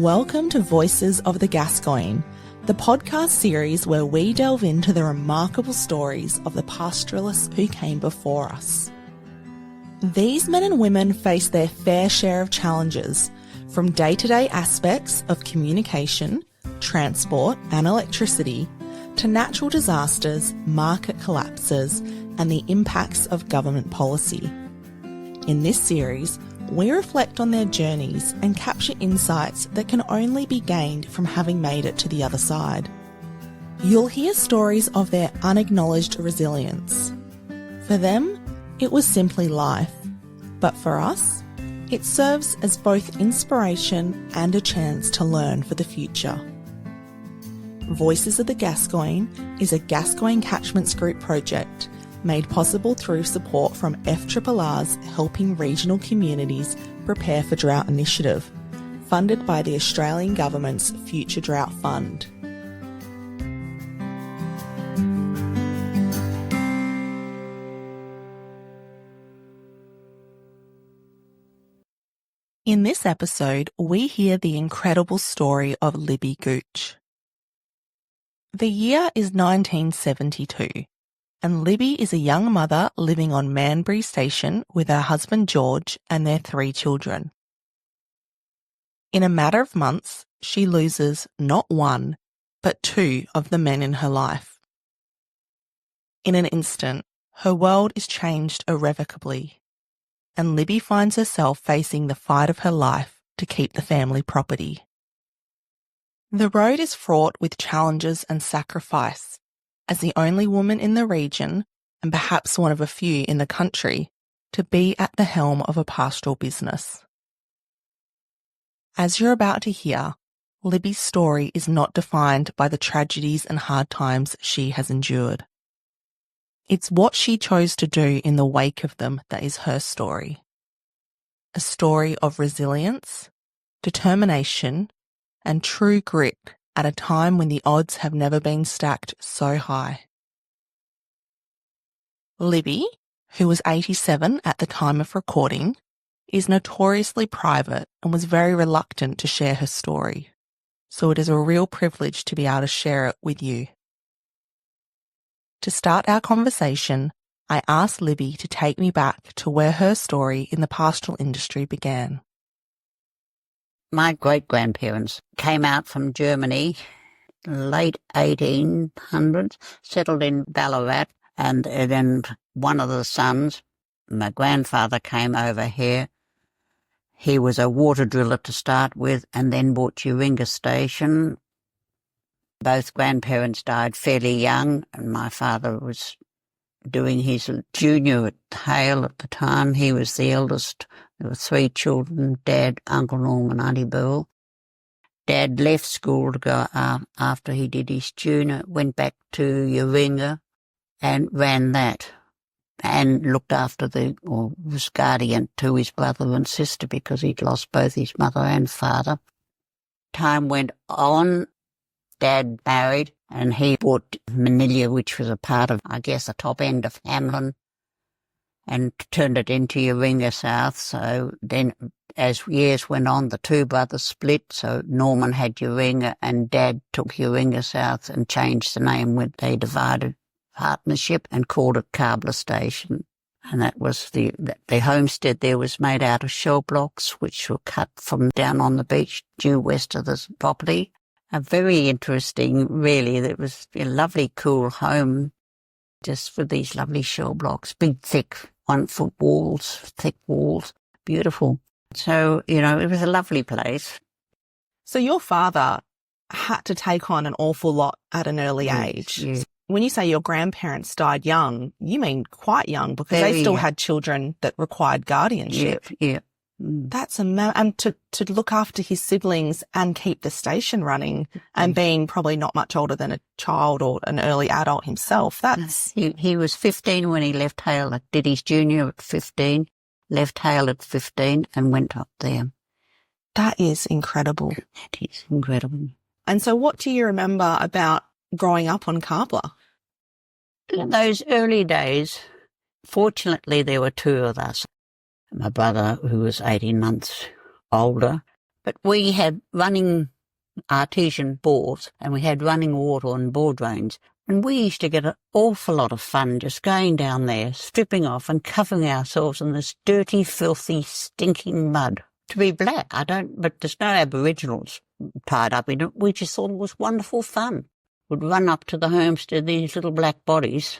Welcome to Voices of the Gascoyne, the podcast series where we delve into the remarkable stories of the pastoralists who came before us. These men and women face their fair share of challenges, from day-to-day aspects of communication, transport and electricity, to natural disasters, market collapses, and the impacts of government policy. In this series, we reflect on their journeys and capture insights that can only be gained from having made it to the other side. You'll hear stories of their unacknowledged resilience. For them, it was simply life, but for us, it serves as both inspiration and a chance to learn for the future. Voices of the Gascoyne is a Gascoyne Catchments Group project made possible through support from FRRR's Helping Regional Communities Prepare for Drought initiative, funded by the Australian Government's Future Drought Fund. In this episode, we hear the incredible story of Libby Gooch. The year is 1972. And Libby is a young mother living on Manbury Station with her husband George and their 3 children. In a matter of months, she loses not 1, but 2 of the men in her life. In an instant, her world is changed irrevocably, and Libby finds herself facing the fight of her life to keep the family property. The road is fraught with challenges and sacrifice. As the only woman in the region, and perhaps one of a few in the country, to be at the helm of a pastoral business. As you're about to hear, Libby's story is not defined by the tragedies and hard times she has endured. It's what she chose to do in the wake of them that is her story. A story of resilience, determination, and true grit at a time when the odds have never been stacked so high. Libby, who was 87 at the time of recording, is notoriously private and was very reluctant to share her story, so it is a real privilege to be able to share it with you. To start our conversation, I asked Libby to take me back to where her story in the pastoral industry began. My great-grandparents came out from Germany, late 1800s, settled in Ballarat, and then one of the sons, my grandfather, came over here. He was a water driller to start with, and then bought Uringa Station. Both grandparents died fairly young, and my father was doing his junior at Hale at the time. He was the eldest. There were 3 children, Dad, Uncle Norm and Auntie Bill. Dad left school to go after he did his junior, went back to Uringa and ran that and looked after was guardian to his brother and sister because he'd lost both his mother and father. Time went on. Dad married and he bought Manila, which was a part of, I guess, the top end of Hamlin, and turned it into Uringa South. So then as years went on, the 2 brothers split. So Norman had Uringa and Dad took Uringa South and changed the name when they divided partnership and called it Carbler Station. And that was the homestead there was made out of shell blocks, which were cut from down on the beach due west of the property. A very interesting, really. It was a lovely, cool home, just with these lovely shell blocks, big, thick, 1-foot walls, thick walls, beautiful. So, it was a lovely place. So your father had to take on an awful lot at an early age. Yes. When you say your grandparents died young, you mean quite young because they still had children that required guardianship. Yeah. That's and to look after his siblings and keep the station running and being probably not much older than a child or an early adult himself. He was 15 when he left Hale. Did his junior at 15, left Hale at 15 and went up there. That is incredible. It is incredible. And so what do you remember about growing up on Carbler? In those early days, fortunately there were 2 of us. My brother, who was 18 months older, But we had running artesian bores and we had running water on bore drains. And we used to get an awful lot of fun just going down there, stripping off and covering ourselves in this dirty, filthy, stinking mud. To be black, but there's no Aboriginals tied up in it. We just thought it was wonderful fun. We'd run up to the homestead, these little black bodies,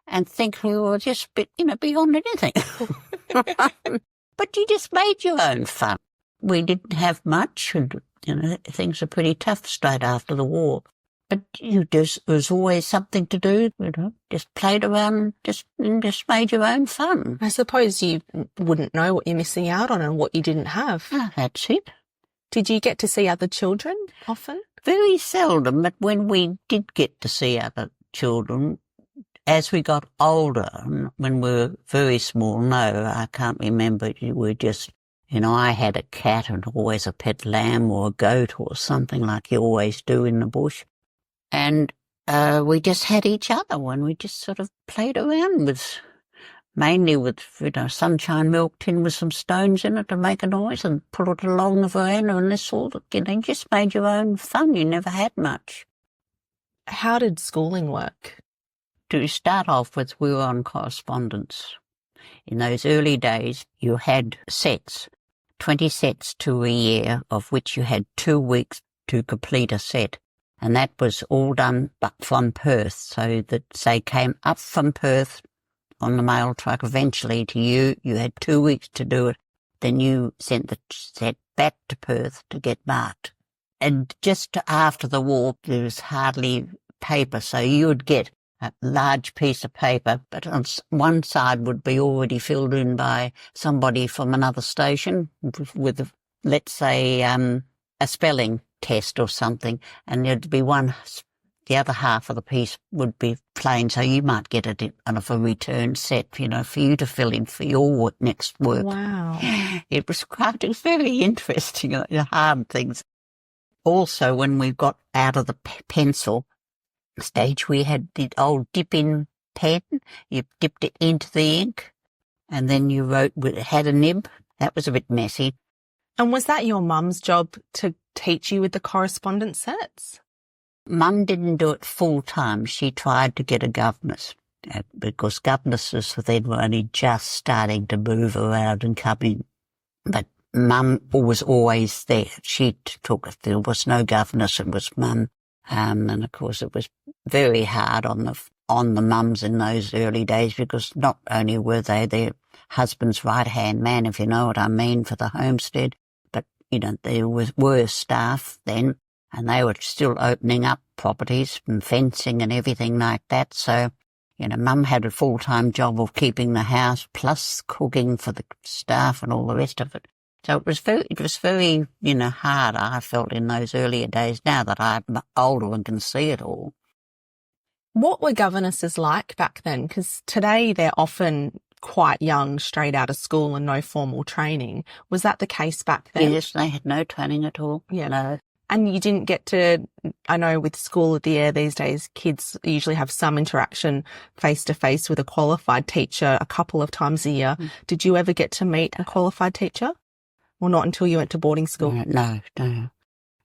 and think we were just, beyond anything. But you just made your own fun. We didn't have much, and, things were pretty tough straight after the war. But there was always something to do, just played around and just made your own fun. I suppose you wouldn't know what you're missing out on and what you didn't have. That's it. Did you get to see other children often? Very seldom, but when we did get to see other children, as we got older, when we were very small, no, I can't remember, we were just, I had a cat and always a pet lamb or a goat or something like you always do in the bush. And we just had each other when we just sort of played around mainly with, sunshine milk tin with some stones in it to make a noise and pull it along the veranda and this sort of, you just made your own fun. You never had much. How did schooling work? To start off with, we were on correspondence. In those early days, you had sets, 20 sets to a year, of which you had 2 weeks to complete a set. And that was all done but from Perth, so that they came up from Perth on the mail truck eventually to you. You had 2 weeks to do it. Then you sent the set back to Perth to get marked. And just after the war, there was hardly paper, so you would get a large piece of paper, but on one side would be already filled in by somebody from another station with let's say, a spelling test or something, and there'd be the other half of the piece would be plain, so you might get it on a return set, for you to fill in for your next work. Wow. It was very interesting, hard things. Also, when we got out of the pencil stage, we had the old dip-in pen. You dipped it into the ink, and then you had a nib. That was a bit messy. And was that your mum's job to teach you with the correspondence sets? Mum didn't do it full time. She tried to get a governess because governesses then were only just starting to move around and come in. But Mum was always there. She took it. There was no governess. It was Mum. And of course it was very hard on the mums in those early days because not only were they their husband's right-hand man, if you know what I mean, for the homestead, but, there were staff then, and they were still opening up properties and fencing and everything like that. So, Mum had a full-time job of keeping the house plus cooking for the staff and all the rest of it. So it was very, hard, I felt, in those earlier days, now that I'm older and can see it all. What were governesses like back then? Because today they're often quite young, straight out of school and no formal training. Was that the case back then? Yes, they had no training at all. Yeah. No. And you didn't get to, I know with School of the Air these days, kids usually have some interaction face-to-face with a qualified teacher a couple of times a year. Did you ever get to meet a qualified teacher? Or not until you went to boarding school? No.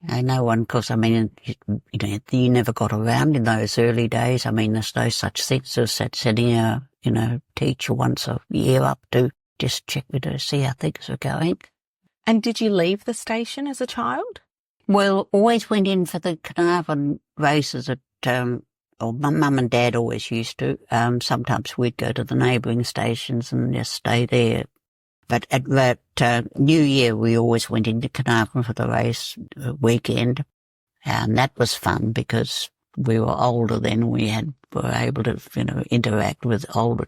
No one, because, you never got around in those early days. There's no such thing as sending a, teacher once a year up to just check with her to see how things are going. And did you leave the station as a child? Well, always went in for the Carnarvon races at, or my mum and dad always used to. Sometimes we'd go to the neighbouring stations and just stay there. But at that New Year, we always went into Carnarvon for the race weekend, and that was fun because we were older then. We were able to, interact with older,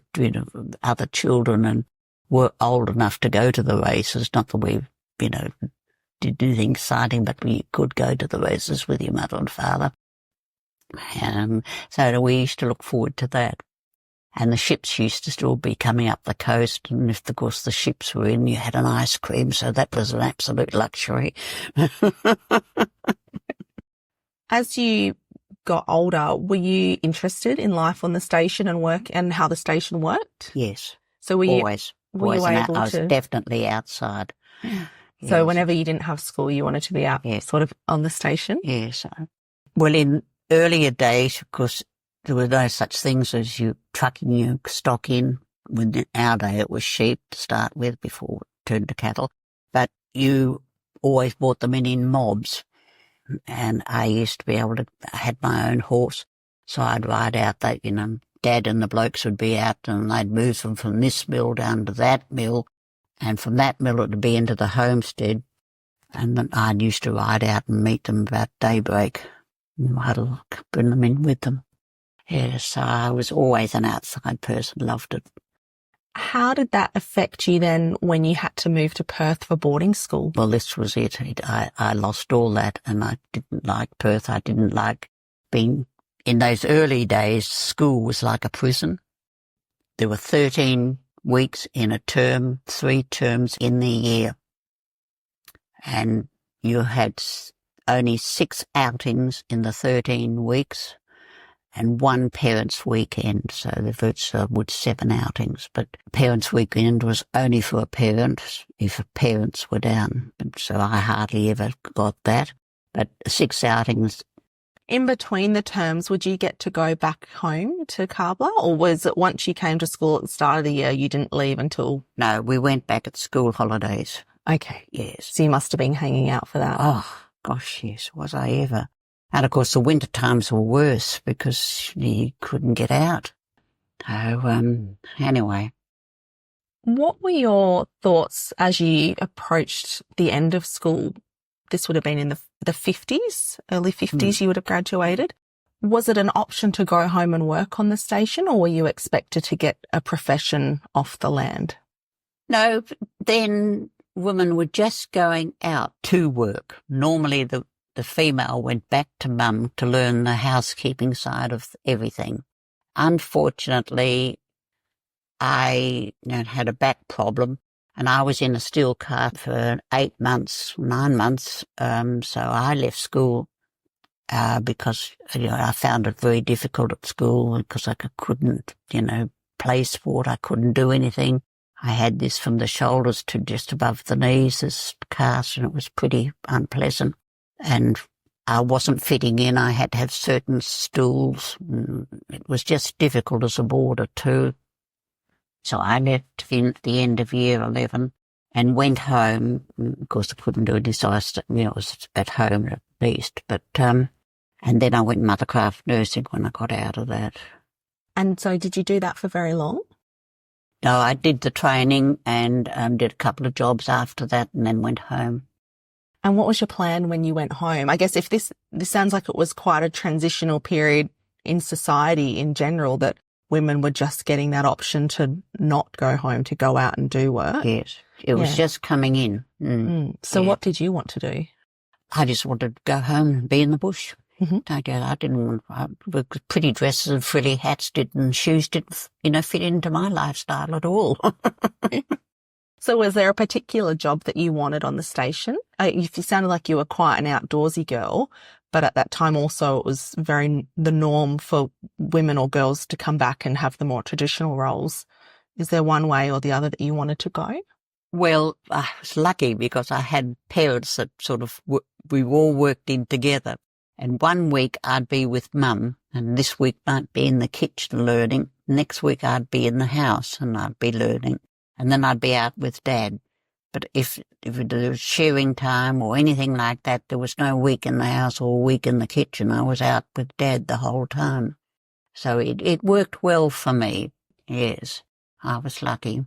other children, and were old enough to go to the races. Not that we, did anything exciting, but we could go to the races with your mother and father. So we used to look forward to that. And the ships used to still be coming up the coast, and if, of course, the ships were in, you had an ice cream, so that was an absolute luxury. As you got older, were you interested in life on the station and work and how the station worked? Yes. So were always. you able I was to... definitely outside. So whenever you didn't have school, you wanted to be out sort of on the station? Yes. Well, in earlier days, of course, there were no such things as you trucking your stock in. In our day, it was sheep to start with before it turned to cattle. But you always brought them in mobs. And I used to be able to, I had my own horse. So I'd ride out that, Dad and the blokes would be out and they'd move them from this mill down to that mill. And from that mill it would be into the homestead. And then I used to ride out and meet them about daybreak. And I'd bring them in with them. Yeah, so I was always an outside person, loved it. How did that affect you then when you had to move to Perth for boarding school? Well, this was it. I lost all that and I didn't like Perth. I didn't like being... In those early days, school was like a prison. There were 13 weeks in a term, 3 terms in the year. And you had only 6 outings in the 13 weeks and 1 parents' weekend. So there were 7 outings. But parents' weekend was only for a parent if parents were down. So I hardly ever got that. But 6 outings. In between the terms, would you get to go back home to Carbla, or was it once you came to school at the start of the year, you didn't leave until... No, we went back at school holidays. Okay. Yes. So you must have been hanging out for that. Oh, gosh, yes, was I ever. And, of course, the winter times were worse because you couldn't get out. So, anyway. What were your thoughts as you approached the end of school? This would have been in the 50s, early 50s you would have graduated. Was it an option to go home and work on the station, or were you expected to get a profession off the land? No, then women were just going out to work. Normally the female went back to mum to learn the housekeeping side of everything. Unfortunately, I had a back problem. And I was in a steel car for 9 months. So I left school because I found it very difficult at school because I couldn't, play sport. I couldn't do anything. I had this from the shoulders to just above the knees, this cast, and it was pretty unpleasant. And I wasn't fitting in. I had to have certain stools. It was just difficult as a boarder too. So I left in at the end of year 11 and went home. Of course, I couldn't do it, so I was at home at least. But and then I went mothercraft nursing when I got out of that. And so did you do that for very long? No, I did the training and did a couple of jobs after that and then went home. And what was your plan when you went home? I guess if this sounds like it was quite a transitional period in society in general, that women were just getting that option to not go home, to go out and do work. Yes, it was just coming in. So what did you want to do? I just wanted to go home and be in the bush. Mm-hmm. I didn't want pretty dresses and frilly hats shoes didn't, fit into my lifestyle at all. So was there a particular job that you wanted on the station? You sounded like you were quite an outdoorsy girl, but at that time also it was very the norm for women or girls to come back and have the more traditional roles. Is there one way or the other that you wanted to go? Well, I was lucky because I had parents that we all worked in together. And one week I'd be with mum, and this week might be in the kitchen learning. Next week I'd be in the house and I'd be learning. And then I'd be out with Dad. But if there was sharing time or anything like that, there was no week in the house or week in the kitchen. I was out with Dad the whole time. So it worked well for me. Yes, I was lucky.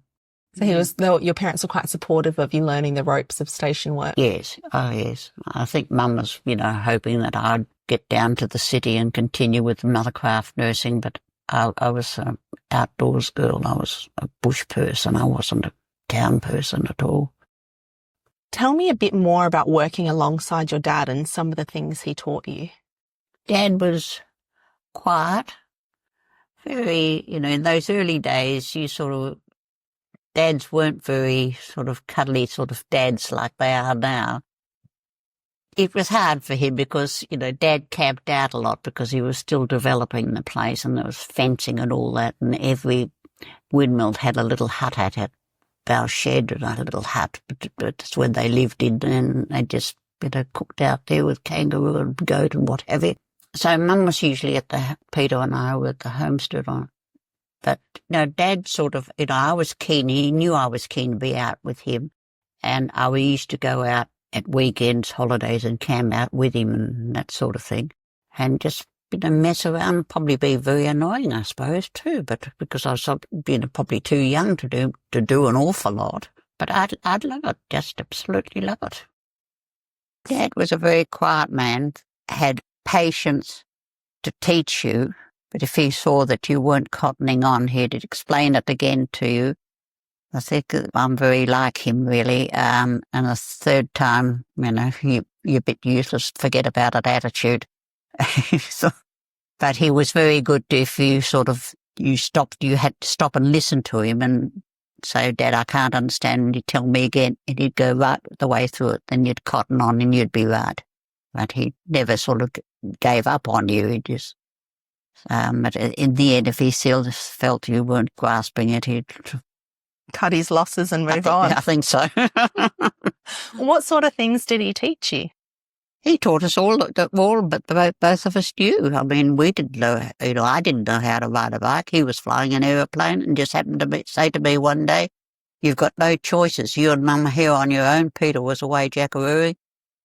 So your parents were quite supportive of you learning the ropes of station work? Yes. Oh, yes. I think Mum was, hoping that I'd get down to the city and continue with mothercraft nursing, but I was an outdoors girl. I was a bush person. I wasn't a town person at all. Tell me a bit more about working alongside your dad and some of the things he taught you. Dad was quiet, very, in those early days, dads weren't very cuddly dads like they are now. It was hard for him because, Dad camped out a lot because he was still developing the place and there was fencing and all that, and every windmill had a little hut at it. our shed and a little hut, but that's where they lived in, and they just cooked out there with kangaroo and goat and what have you. So Mum was usually Peter and I were at the homestead on. But, Dad sort of, I was keen, he knew I was keen to be out with him, and we used to go out at weekends, holidays, and camp out with him and that sort of thing, and just mess around, probably be very annoying, I suppose, too, but because I was probably too young to do an awful lot. But I'd love it, just absolutely love it. Dad was a very quiet man, had patience to teach you, but if he saw that you weren't cottoning on, he'd explain it again to you. I think I'm very like him, really. And a third time, you're a bit useless, forget about it attitude. But he was very good if you you had to stop and listen to him and say, Dad, I can't understand, and he'd tell me again, and he'd go right the way through it, then you'd cotton on and you'd be right. But he never sort of gave up on you. He just, but in the end, if he still felt you weren't grasping it, he'd cut his losses and move on. I think so. What sort of things did he teach you? He taught us all but both of us knew. I mean, we didn't know, I didn't know how to ride a bike. He was flying an aeroplane and just happened to say to me one day, you've got no choices. You and Mum are here on your own. Peter was away jackarooing.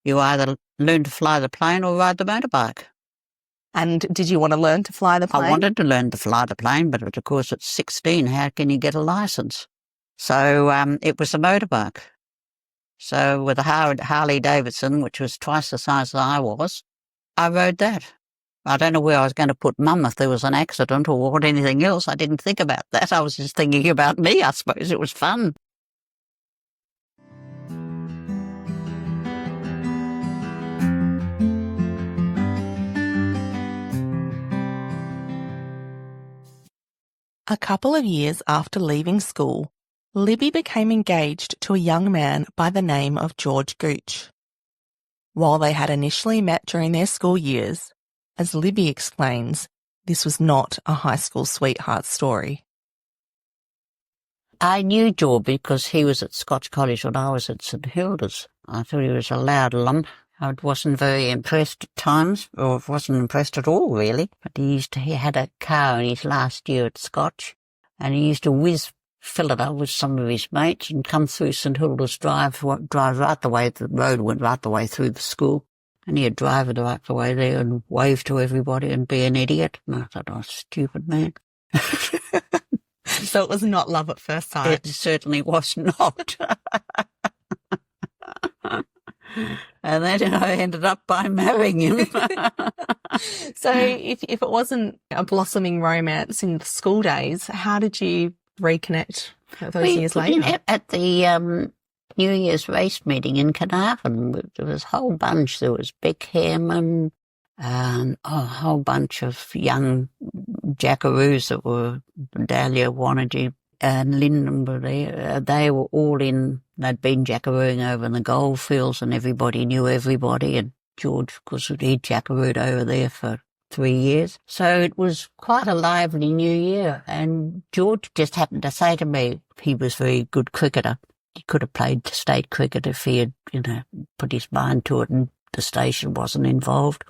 You either learn to fly the plane or ride the motorbike. And did you want to learn to fly the plane? I wanted to learn to fly the plane, but of course at 16, how can you get a license? So it was a motorbike. So with a Harley Davidson, which was twice the size that I was, I rode that. I don't know where I was going to put Mum if there was an accident or anything else. I didn't think about that. I was just thinking about me, I suppose. It was fun. A couple of years after leaving school, Libby became engaged to a young man by the name of George Gooch. While they had initially met during their school years, as Libby explains, this was not a high school sweetheart story. I knew George because he was at Scotch College when I was at St Hilda's. I thought he was a loud lump. I wasn't very impressed at times, or wasn't impressed at all, really. But he had a car in his last year at Scotch, and he used to fill it up with some of his mates and come through St Hilda's drive right the way, the road went right the way through the school. And he'd drive it right the way there and wave to everybody and be an idiot. And I thought, oh, stupid man. So it was not love at first sight? It certainly was not. And then I ended up by marrying him. So if it wasn't a blossoming romance in the school days, how did you reconnect those years later? At the New Year's race meeting in Carnarvon, there was a whole bunch. There was Beck Hareman, a whole bunch of young jackaroos that were Dahlia, Wanagi, and Lyndon were there. They were all they'd been jackarooing over in the goldfields, and everybody knew everybody. And George, of course, he'd jackarooed over there for 3 years. So it was quite a lively New Year. And George just happened to say to me, he was a very good cricketer. He could have played state cricket if he had, put his mind to it and the station wasn't involved.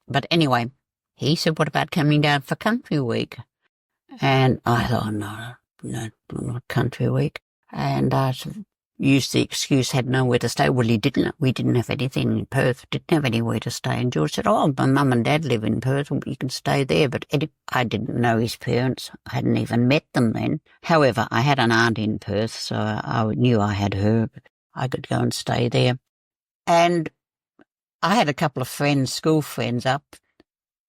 But anyway, he said, what about coming down for Country Week? And I thought, no, not Country Week. And I used the excuse, had nowhere to stay. Well, we didn't have anything in Perth, didn't have anywhere to stay. And George said, oh, my mum and dad live in Perth, and you can stay there. But I didn't know his parents. I hadn't even met them then. However, I had an aunt in Perth, so I knew I had her, but I could go and stay there. And I had a couple of friends, school friends up,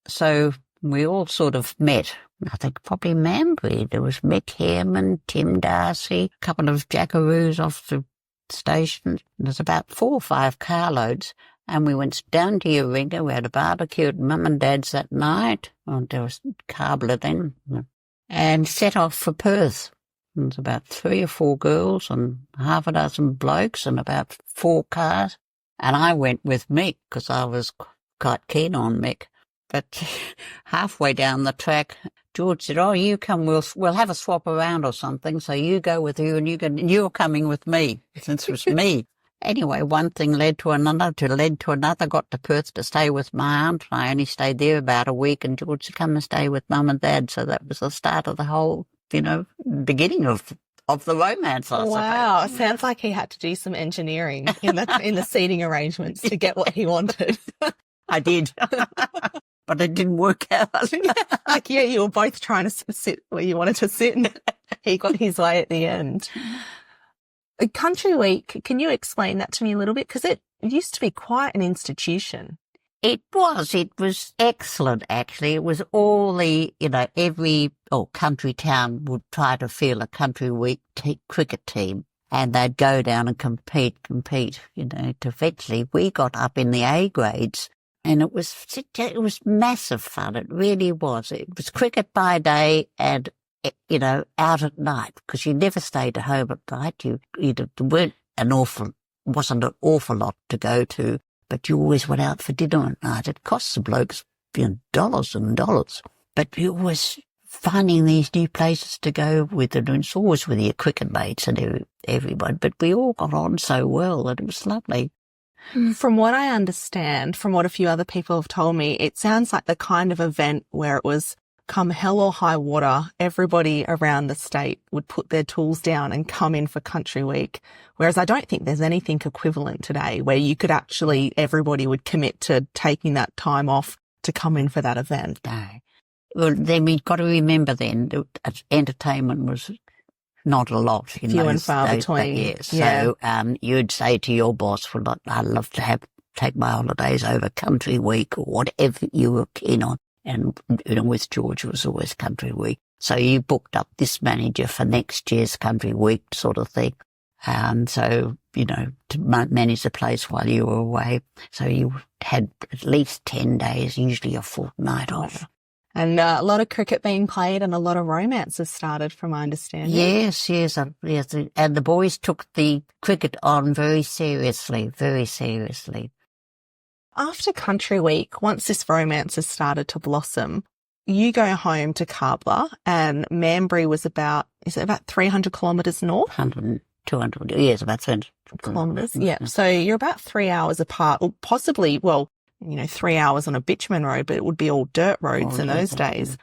so we all sort of met. I think probably Manbury. There was Mick Hareman, Tim Darcy, a couple of jackaroos off the station. There's about 4 or 5 carloads, and we went down to Eureka. We had a barbecue at Mum and Dad's that night. Oh, there was Carbler then, and set off for Perth. There was about 3 or 4 girls and half a dozen blokes and about 4 cars. And I went with Mick because I was quite keen on Mick. But halfway down the track, George said, "Oh, you come, we'll have a swap around or something. So you go with you, and you're coming with me," since it was me. Anyway, one thing led to another, got to Perth to stay with my aunt. I only stayed there about a week, and George said, "Come and stay with Mum and Dad." So that was the start of the whole, beginning of the romance, I suppose. Wow, it sounds like he had to do some engineering in the seating arrangements to get what he wanted. I did. But it didn't work out. You were both trying to sit where you wanted to sit, and he got his way at the end. Country Week, can you explain that to me a little bit? Because it used to be quite an institution. It was excellent, actually. It was all every country town would try to field a Country Week cricket team, and they'd go down and compete, to eventually we got up in the A grades, and it was massive fun. It really was. It was cricket by day and, out at night, because you never stayed at home at night. Wasn't an awful lot to go to, but you always went out for dinner at night. It cost the blokes, dollars and dollars. But you always finding these new places to go with, and it's always with your cricket mates and everyone. But we all got on so well that it was lovely. From what I understand, from what a few other people have told me, it sounds like the kind of event where it was come hell or high water, everybody around the state would put their tools down and come in for Country Week. Whereas I don't think there's anything equivalent today where you could everybody would commit to taking that time off to come in for that event. No. Well, then we've got to remember then that entertainment was not a lot. Few and far between. Yes. Yeah. So you'd say to your boss, "Well, I'd love to take my holidays over Country Week," or whatever you were keen on. And with George, it was always Country Week. So you booked up this manager for next year's Country Week sort of thing. So, to manage the place while you were away. So you had at least 10 days, usually a fortnight off. And a lot of cricket being played and a lot of romances started, from my understanding. Yes. And the boys took the cricket on very seriously. After Country Week, once this romance has started to blossom, you go home to Kabla, and Manbury was about 300 kilometres north? 100, 200, yes, about 300 kilometres. Yeah. So you're about 3 hours apart, or possibly, 3 hours on a bitumen road, but it would be all dirt roads in those days.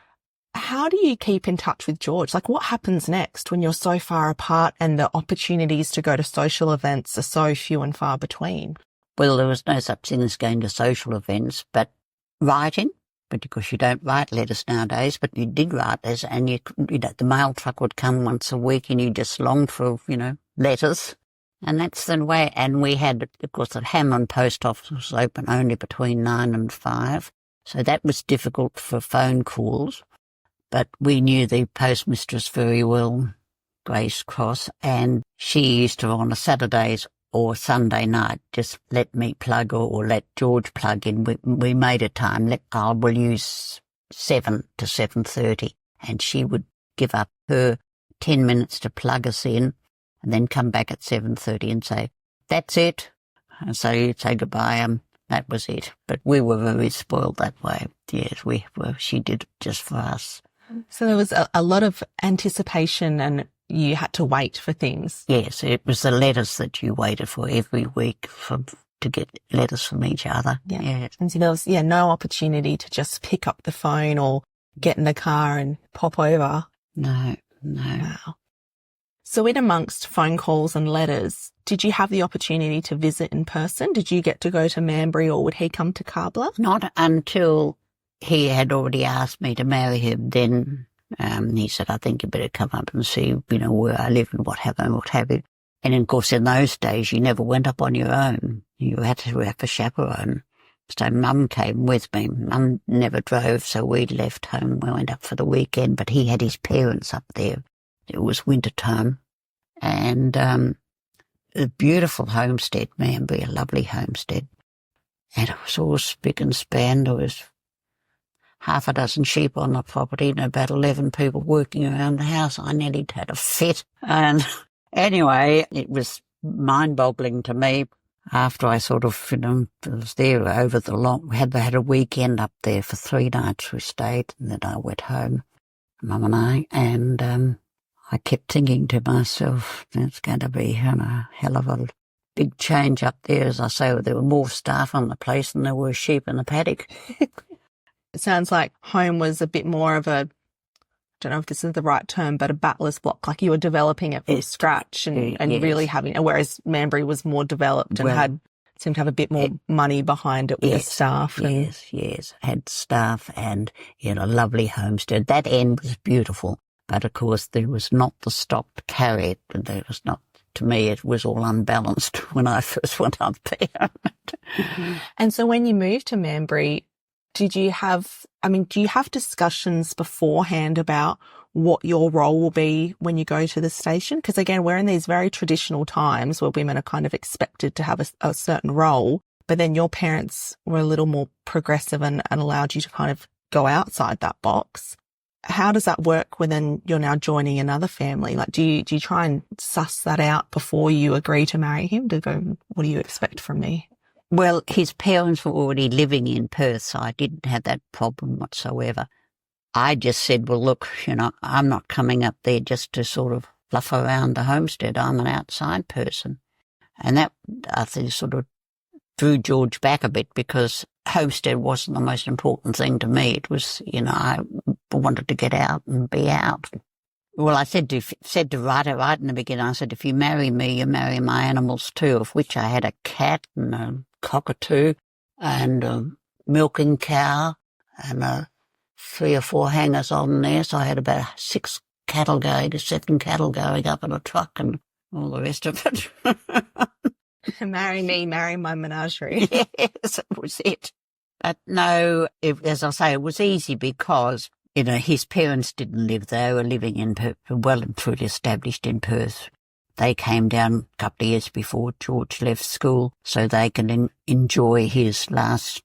How do you keep in touch with George? Like, what happens next when you're so far apart and the opportunities to go to social events are so few and far between? Well, there was no such thing as going to social events, but writing, because you don't write letters nowadays, but you did write letters, and the mail truck would come once a week, and you just longed for, letters. And that's the way. And we had, of course, the Hamlin post office was open only between 9 and 5. So that was difficult for phone calls. But we knew the postmistress very well, Grace Cross, and she used to, on a Saturdays or Sunday night, just let me plug or let George plug in. We made a time. We'll use 7 to 7:30. And she would give up her 10 minutes to plug us in, and then come back at 7:30 and say, "That's it." And so you'd say goodbye, and that was it. But we were very spoiled that way. Yes, she did it just for us. So there was a lot of anticipation, and you had to wait for things. Yes, it was the letters that you waited for every week to get letters from each other. Yeah. Yes. And so there was no opportunity to just pick up the phone or get in the car and pop over. No. Wow. So in amongst phone calls and letters, did you have the opportunity to visit in person? Did you get to go to Manbury, or would he come to Kabla? Not until he had already asked me to marry him. Then he said, "I think you better come up and see, where I live and what have you. And of course, in those days, you never went up on your own. You had to have a chaperone. So Mum came with me. Mum never drove, so we left home. We went up for the weekend, but he had his parents up there. It was winter time. And a beautiful homestead, Manbury, a lovely homestead. And it was all spick and span. There was half a dozen sheep on the property and about 11 people working around the house. I nearly had a fit. And anyway, it was mind-boggling to me. After I sort of, was there over the we had a weekend up there for 3 nights we stayed, and then I went home. Mum and I, and I kept thinking to myself, it's going to be a hell of a big change up there. As I say, there were more staff on the place than there were sheep in the paddock. It sounds like home was a bit more of a, I don't know if this is the right term, but a battler's block, like you were developing it from scratch and yes. really having, whereas Manbury was more developed and seemed to have a bit more money behind it with the staff. Yes. Had staff and, lovely homestead. That end was beautiful. But of course there was not the stock to carry it. There was not, to me, it was all unbalanced when I first went up there. And so when you moved to Manbury, do you have discussions beforehand about what your role will be when you go to the station? Because again, we're in these very traditional times where women are kind of expected to have a certain role, but then your parents were a little more progressive and allowed you to kind of go outside that box. How does that work when then you're now joining another family? Like, do you try and suss that out before you agree to marry him, to go, what do you expect from me? Well, his parents were already living in Perth, so I didn't have that problem whatsoever. I just said, well, look, I'm not coming up there just to sort of fluff around the homestead. I'm an outside person. And that, I think, sort of drew George back a bit, because homestead wasn't the most important thing to me. It was, I wanted to get out and be out. Well, I said to Ryder right in the beginning, I said, if you marry me, you marry my animals too, of which I had a cat and a cockatoo and a milking cow and 3 or 4 hangers on there. So I had about 7 cattle going up in a truck and all the rest of it. Marry me, marry my menagerie. Yes, that was it. But no, as I say, it was easy because, his parents didn't live there. They were living in Perth, well and truly established in Perth. They came down a couple of years before George left school so they can enjoy his last,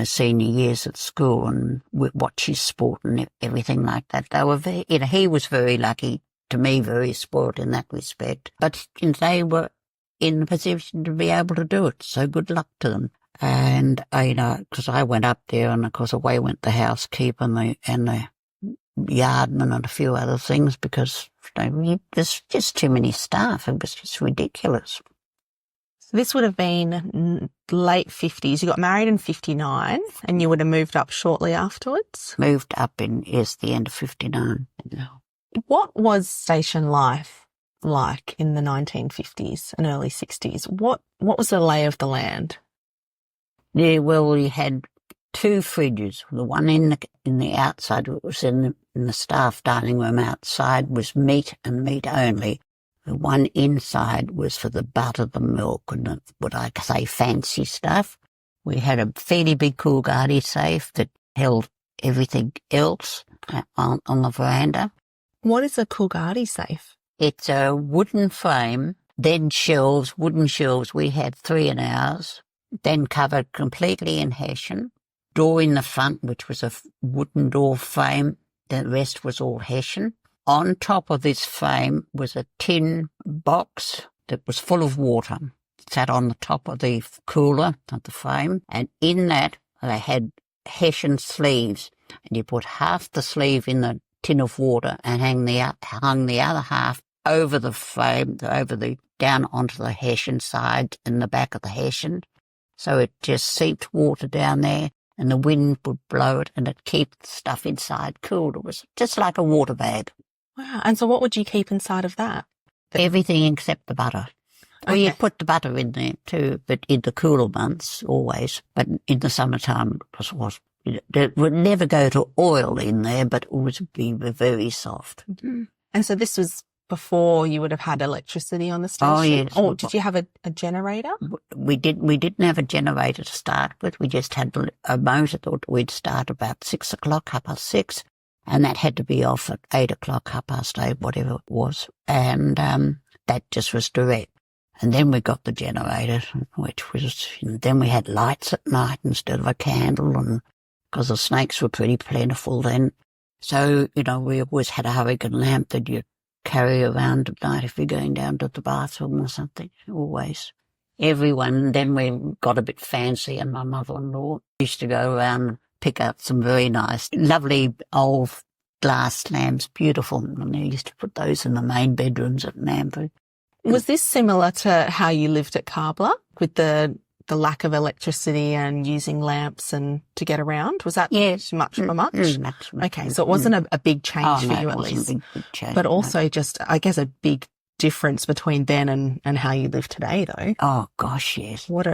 senior years at school and watch his sport and everything like that. They were very, he was very lucky, to me, very spoiled in that respect. But they were in the position to be able to do it, so good luck to them. And, because I went up there and, of course, away went the housekeeper and the yardman and a few other things because there's just too many staff. It was just ridiculous. So this would have been late 50s. You got married in 59 and you would have moved up shortly afterwards? Moved up in, the end of 59. What was station life like in the 1950s and early 60s? What was the lay of the land? Yeah, well, we had 2 fridges. The one in the outside, it was in the staff dining room outside, was meat and meat only. The one inside was for the butter, the milk, and what I say fancy stuff. We had a fairly big Coolgardie safe that held everything else on the veranda. What is a Coolgardie safe? It's a wooden frame, then wooden shelves. We had 3 in ours. Then covered completely in hessian, door in the front, which was a wooden door frame, the rest was all hessian. On top of this frame was a tin box that was full of water. It sat on the top of the cooler of the frame, and in that they had hessian sleeves, and you put half the sleeve in the tin of water and hung the other half over the frame, down onto the hessian side and the back of the hessian. So it just seeped water down there and the wind would blow it and it'd keep the stuff inside cool. It was just like a water bag. Wow. And so what would you keep inside of that? Everything except the butter. Okay. Well, you'd put the butter in there too, but in the cooler months always. But in the summertime it would never go to oil in there, but it would be very soft. Mm-hmm. And so this was before you would have had electricity on the station? Oh, yes. Or did you have a generator? We didn't have a generator to start with. We just had a motor that we'd start about 6 o'clock, 6:30, and that had to be off at 8 o'clock, 8:30, whatever it was. And that just was direct. And then we got the generator, then we had lights at night instead of a candle, and because the snakes were pretty plentiful then. So, we always had a hurricane lamp that you carry around at night if you're going down to the bathroom or something, always. Everyone, then we got a bit fancy, and my mother-in-law used to go around and pick up some very nice, lovely old glass lamps, beautiful. And they used to put those in the main bedrooms at Nambu. Was this similar to how you lived at Carbla with the lack of electricity and using lamps and to get around? Was that much for much? Much. Okay, so it wasn't a big change for you at least. It wasn't a big change. But also just, I guess, a big difference between then and how you live today, though. Oh, gosh, yes. What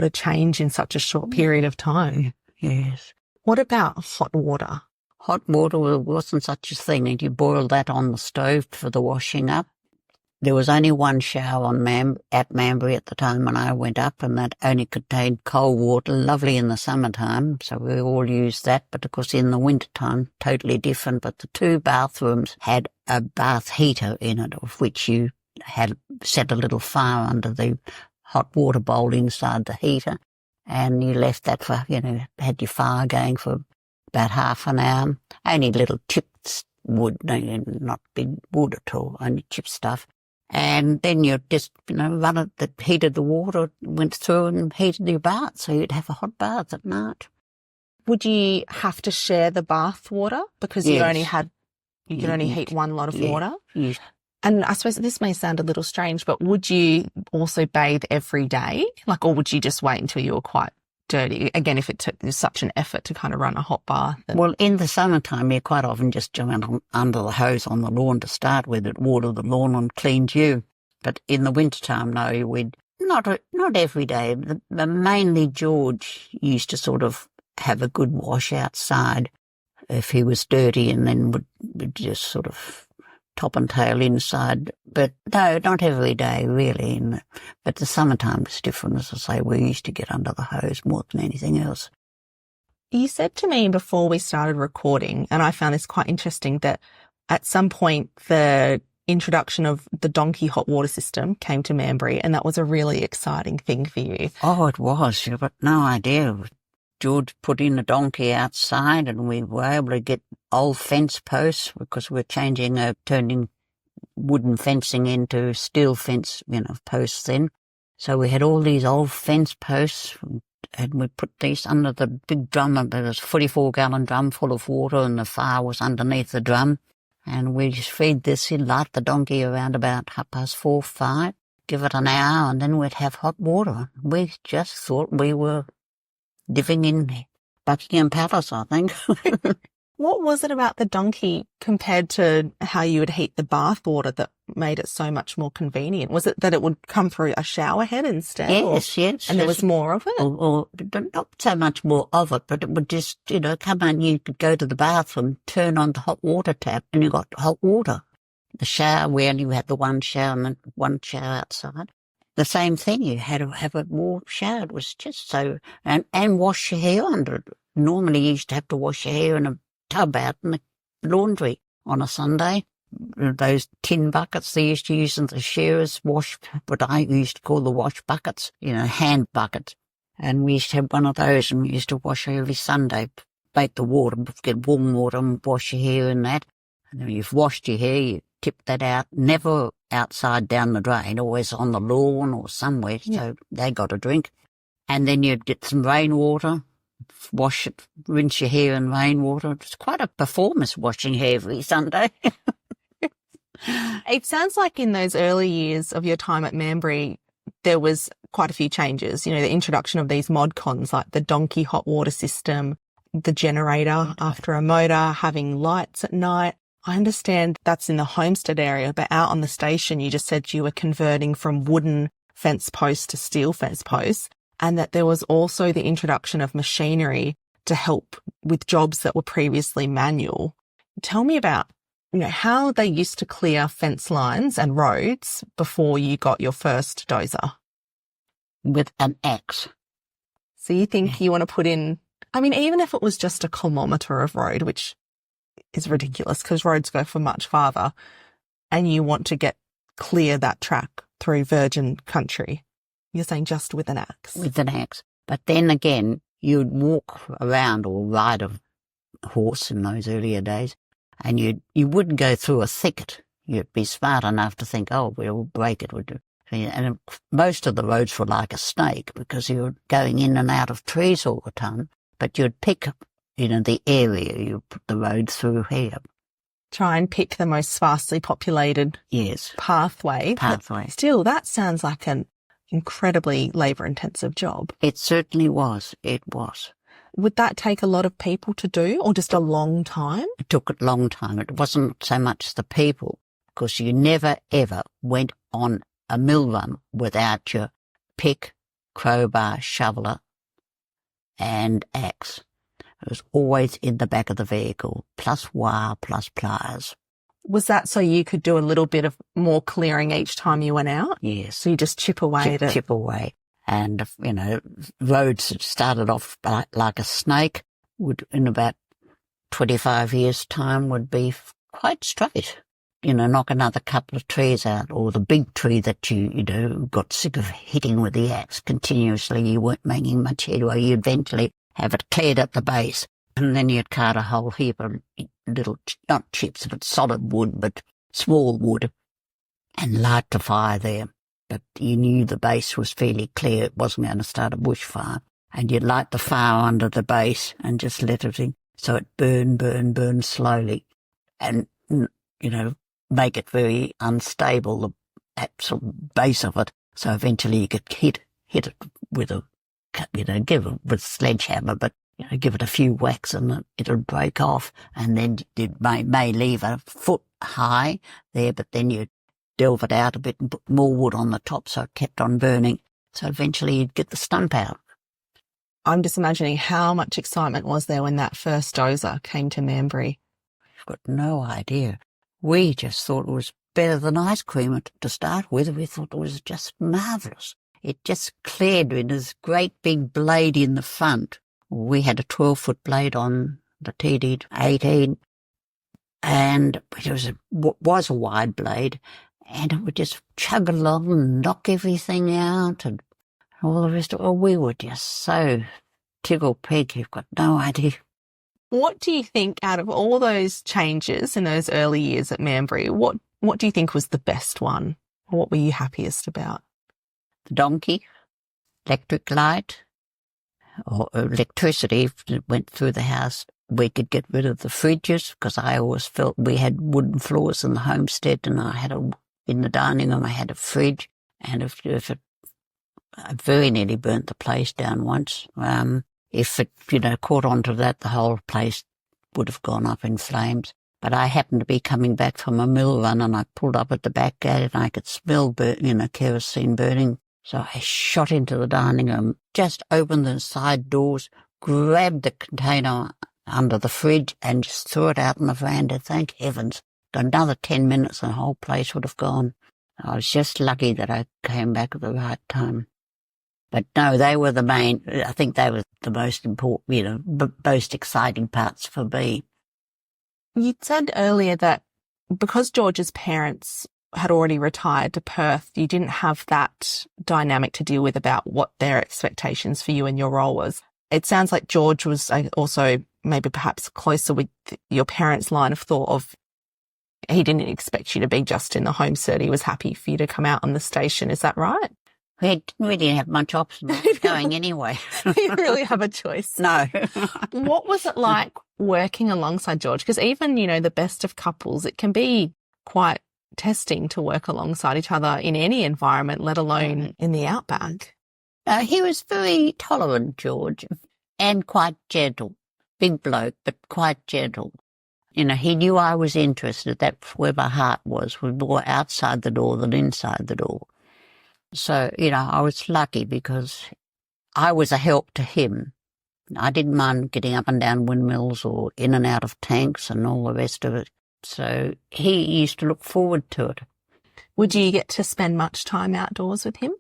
a change in such a short period of time. Yes. What about hot water? Hot water wasn't such a thing, and you boiled that on the stove for the washing up. There was only one shower at Mambury at the time when I went up, and that only contained cold water, lovely in the summertime, so we all used that. But of course in the wintertime, totally different. But the 2 bathrooms had a bath heater in it, of which you had set a little fire under the hot water bowl inside the heater, and you left that for, had your fire going for about half an hour. Only little chipped wood, not big wood at all, only chip stuff. And then you just, run it, that heated the water, went through and heated your bath, so you'd have a hot bath at night. Would you have to share the bath water because you could only heat one lot of water? Yes. And I suppose this may sound a little strange, but would you also bathe every day? Or would you just wait until you were quite dirty? Again, if it took such an effort to kind of run a hot bath. Well, in the summertime, you quite often just went under the hose on the lawn to start with. It watered the lawn and cleaned you. But in the wintertime, no, we'd not every day. Mainly George used to sort of have a good wash outside if he was dirty, and then would just sort of top and tail inside. But no, not every day, really. But the summertime was different, as I say. We used to get under the hose more than anything else. You said to me before we started recording, and I found this quite interesting, that at some point the introduction of the donkey hot water system came to Mambury, and that was a really exciting thing for you. Oh, it was. You've got no idea. George put in a donkey outside, and we were able to get old fence posts because we're turning wooden fencing into steel fence, posts then. So we had all these old fence posts, and we put these under the big drum. There was a 44-gallon drum full of water, and the fire was underneath the drum. And we just feed this in, light the donkey around about 4:30, 5, give it an hour, and then we'd have hot water. We just thought we were living in Buckingham Palace, I think. What was it about the donkey compared to how you would heat the bath water that made it so much more convenient? Was it that it would come through a shower head instead? Yes. And there was more of it? Or not so much more of it, but it would just, come on, you could go to the bathroom, turn on the hot water tap, and you got hot water. The shower, we only had the one shower and one shower outside. The same thing, you had to have a warm shower. It was just so, and wash your hair under it. Normally you used to have to wash your hair in a tub out in the laundry on a Sunday. Those tin buckets they used to use in the shearers, what I used to call the wash buckets, hand buckets. And we used to have one of those, and we used to wash every Sunday, bake the water, get warm water and wash your hair in that. And then you've washed your hair, you tip that out, never outside down the drain, always on the lawn or somewhere, so they got a drink. And then you'd get some rainwater, wash it, rinse your hair in rainwater. It's quite a performance washing hair every Sunday. It sounds like in those early years of your time at Mambury, there was quite a few changes. The introduction of these mod cons like the donkey hot water system, the generator after a motor, having lights at night. I understand that's in the Homestead area, but out on the station you just said you were converting from wooden fence posts to steel fence posts, and that there was also the introduction of machinery to help with jobs that were previously manual. Tell me about how they used to clear fence lines and roads before you got your first dozer. With an axe. So you think you want to put in, even if it was just a kilometre of road, which is ridiculous because roads go for much farther, and you want to clear that track through virgin country, you're saying just with an axe? With an axe. But then again, you'd walk around or ride a horse in those earlier days, and you wouldn't go through a thicket. You'd be smart enough to think, we'll break it. And most of the roads were like a snake because you were going in and out of trees all the time. But you'd pick the area you put the road through here. try and pick the most sparsely populated Yes. pathway. Pathway. But still, that sounds like an incredibly labour-intensive job. It certainly was. It was. Would that take a lot of people to do, or just a long time? It took a long time. It wasn't so much the people, because you never, ever went on a mill run without your pick, crowbar, shoveler, and axe. It was always in the back of the vehicle, plus wire, plus pliers. Was that so you could do a little bit of more clearing each time you went out? Yes. So you just chip away at it? Chip away. And, you know, roads that started off like a snake would, in about 25 years' time, would be quite straight. You know, knock another couple of trees out, or the big tree that you got sick of hitting with the axe continuously. You weren't making much headway. You eventually have it cleared at the base, and then you'd cut a whole heap of little, not chips, but solid wood, but small wood, and light the fire there. But you knew the base was fairly clear. It wasn't going to start a bushfire. And you'd light the fire under the base and just let it in, so it burn slowly. And, you know, make it very unstable, the actual base of it. So eventually you could hit it with a, you know, give it with a sledgehammer, but, you know, give it a few whacks and it'll break off. And then it may leave a foot high there, but then you delve it out a bit and put more wood on the top so it kept on burning. So eventually you'd get the stump out. I'm just imagining how much excitement was there when that first dozer came to Manbury. I've got no idea. We just thought it was better than ice cream to start with. We thought it was just marvellous. It just cleared with this great big blade in the front. We had a 12-foot blade on the TD-18, and it was a wide blade, and it would just chug along and knock everything out and all the rest of it. Oh, we were just so tickle-pink, you've got no idea. What do you think, out of all those changes in those early years at Manbury, what do you think was the best one? Or what were you happiest about? The donkey, electric light, or electricity that went through the house. We could get rid of the fridges, because I always felt we had wooden floors in the homestead, and I had in the dining room I had a fridge, and I very nearly burnt the place down once. If it, you know, caught onto that, the whole place would have gone up in flames. But I happened to be coming back from a mill run, and I pulled up at the back gate, and I could smell kerosene burning. So I shot into the dining room, just opened the side doors, grabbed the container under the fridge, and just threw it out on the veranda. Thank heavens. Another 10 minutes and the whole place would have gone. I was just lucky that I came back at the right time. But no, they were I think they were the most important, you know, most exciting parts for me. You said earlier that because George's parents had already retired to Perth, you didn't have that dynamic to deal with about what their expectations for you and your role was. It sounds like George was also maybe perhaps closer with your parents' line of thought of he didn't expect you to be just in the homestead. He was happy for you to come out on the station. Is that right? We didn't really have much option of going anyway. You didn't really have a choice. No. What was it like working alongside George? Because even, you know, the best of couples, it can be quite testing to work alongside each other in any environment, let alone in the outback. He was very tolerant, George, and quite gentle. Big bloke, but quite gentle. You know, he knew I was interested. That's where my heart was more outside the door than inside the door. So, you know, I was lucky because I was a help to him. I didn't mind getting up and down windmills or in and out of tanks and all the rest of it. So he used to look forward to it. Would you get to spend much time outdoors with him?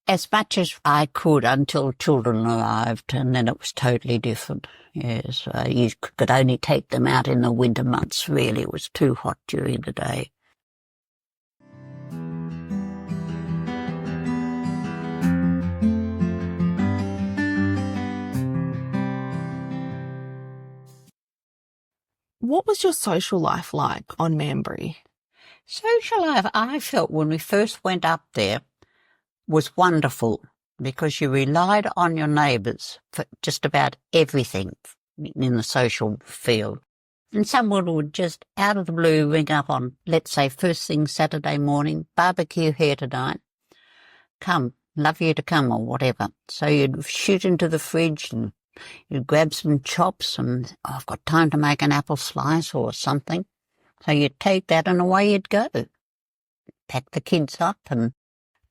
As much as I could until children arrived, and then it was totally different. Yes, you could only take them out in the winter months, really. It was too hot during the day. What was your social life like on Manbury? Social life, I felt when we first went up there, was wonderful because you relied on your neighbours for just about everything in the social field. And someone would just out of the blue ring up on, let's say, first thing Saturday morning, barbecue here tonight. Come, love you to come or whatever. So you'd shoot into the fridge and you'd grab some chops and I've got time to make an apple slice or something. So you'd take that and away you'd go. Pack the kids up and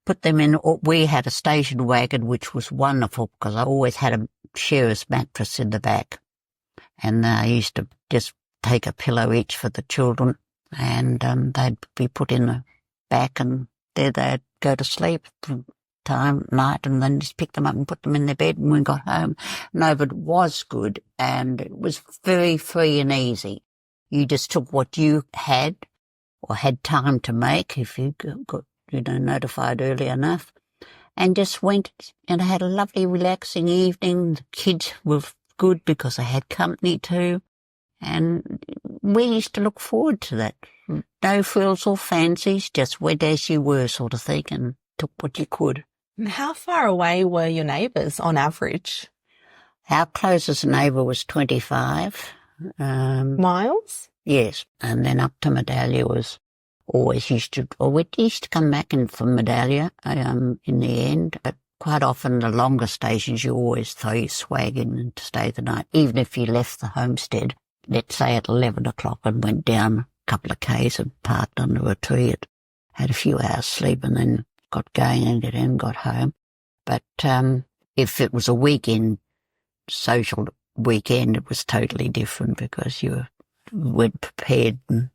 put them in. We had a station wagon, which was wonderful because I always had a sharer's mattress in the back. And I used to just take a pillow each for the children and they'd be put in the back and there they'd go to sleep for night and then just pick them up and put them in their bed when we got home. No, but it was good and it was very free and easy. You just took what you had or had time to make if you got, notified early enough and just went and had a lovely relaxing evening. The kids were good because they had company too. And we used to look forward to that. No frills or fancies, just went as you were sort of thing and took what you could. How far away were your neighbours on average? Our closest neighbour was 25. Miles? Yes. And then up to Medallia was always used to come back in from Medallia in the end. But quite often the longer stations you always throw your swag in and stay the night, even if you left the homestead, let's say at 11 o'clock and went down a couple of k's and parked under a tree. Had a few hours sleep and then got going and got home. But if it was a weekend, social weekend, it was totally different because you went prepared. And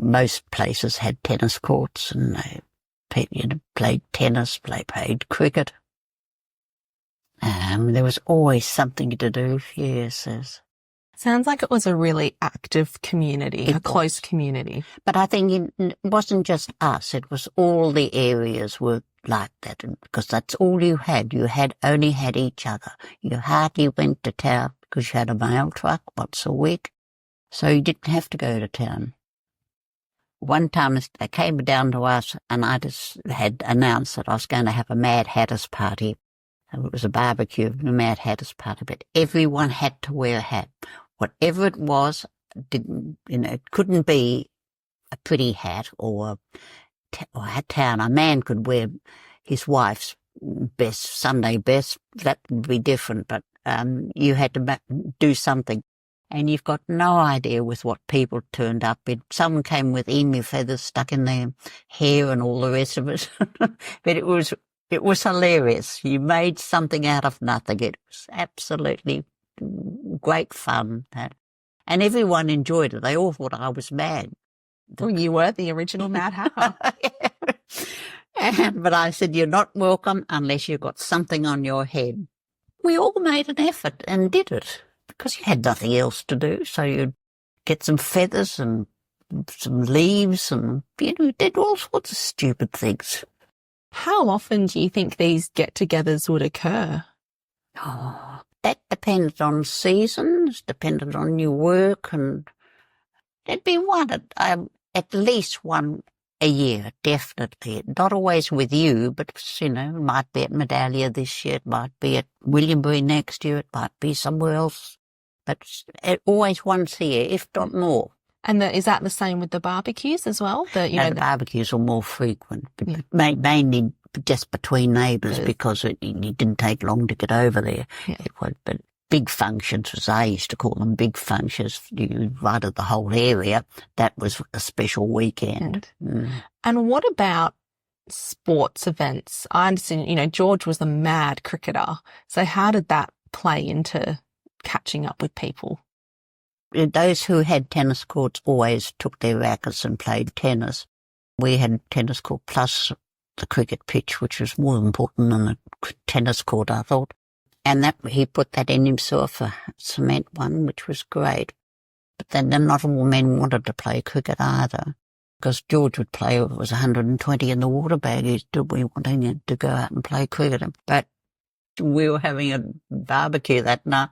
most places had tennis courts and they played tennis, they played cricket. There was always something to do, yes. Sounds like it was a really active community, a close community. But I think it wasn't just us. It was all the areas were like that because that's all you had. You only had each other. You hardly went to town because you had a mail truck once a week. So you didn't have to go to town. One time they came down to us and I just had announced that I was going to have a Mad Hatter's party. It was a barbecue, a Mad Hatter's party, but everyone had to wear a hat. Whatever it was, it couldn't be a pretty hat or a hat town. A man could wear his wife's best, Sunday best. That would be different, but you had to do something. And you've got no idea with what people turned up in. Some came with emu feathers stuck in their hair and all the rest of it. But it was hilarious. You made something out of nothing. It was absolutely great fun. And everyone enjoyed it. They all thought I was mad. Well, you were the original Mad Hatter. But I said, you're not welcome unless you've got something on your head. We all made an effort and did it because you had nothing else to do. So you'd get some feathers and some leaves and, did all sorts of stupid things. How often do you think these get-togethers would occur? Oh, that depended on seasons, depended on your work, and there'd be one at least one a year, definitely. Not always with you, but, it might be at Medallia this year, it might be at Williambury next year, it might be somewhere else. But always once a year, if not more. And is that the same with the barbecues as well? The barbecues are more frequent, but mainly just between neighbours because it didn't take long to get over there. Yeah. But big functions, as I used to call them, big functions, you invited the whole area. That was a special weekend. And what about sports events? I understand, George was a mad cricketer. So how did that play into catching up with people? Those who had tennis courts always took their rackets and played tennis. We had tennis court plus the cricket pitch, which was more important than the tennis court, I thought. And he put that in himself, a cement one, which was great. But then not all men wanted to play cricket either, because George would play, it was 120 in the water bag. We wanted him to go out and play cricket. But we were having a barbecue that night.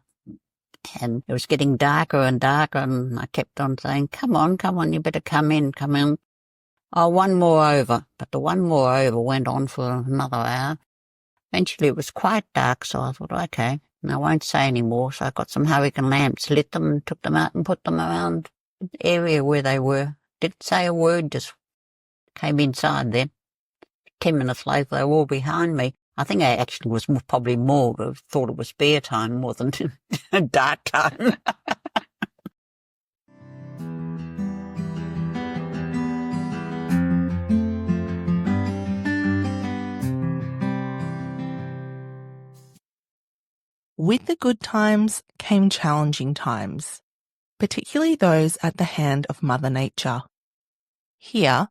And it was getting darker and darker, and I kept on saying, come on, you better come in. Oh, one more over. But the one more over went on for another hour. Eventually it was quite dark, so I thought, okay, And I won't say any more, so I got some hurricane lamps, lit them and took them out and put them around the area where they were. Didn't say a word, just came inside then. 10 minutes later, they were all behind me. I think I actually was probably more, but thought it was bear time more than dark time. With the good times came challenging times, particularly those at the hand of Mother Nature. Here,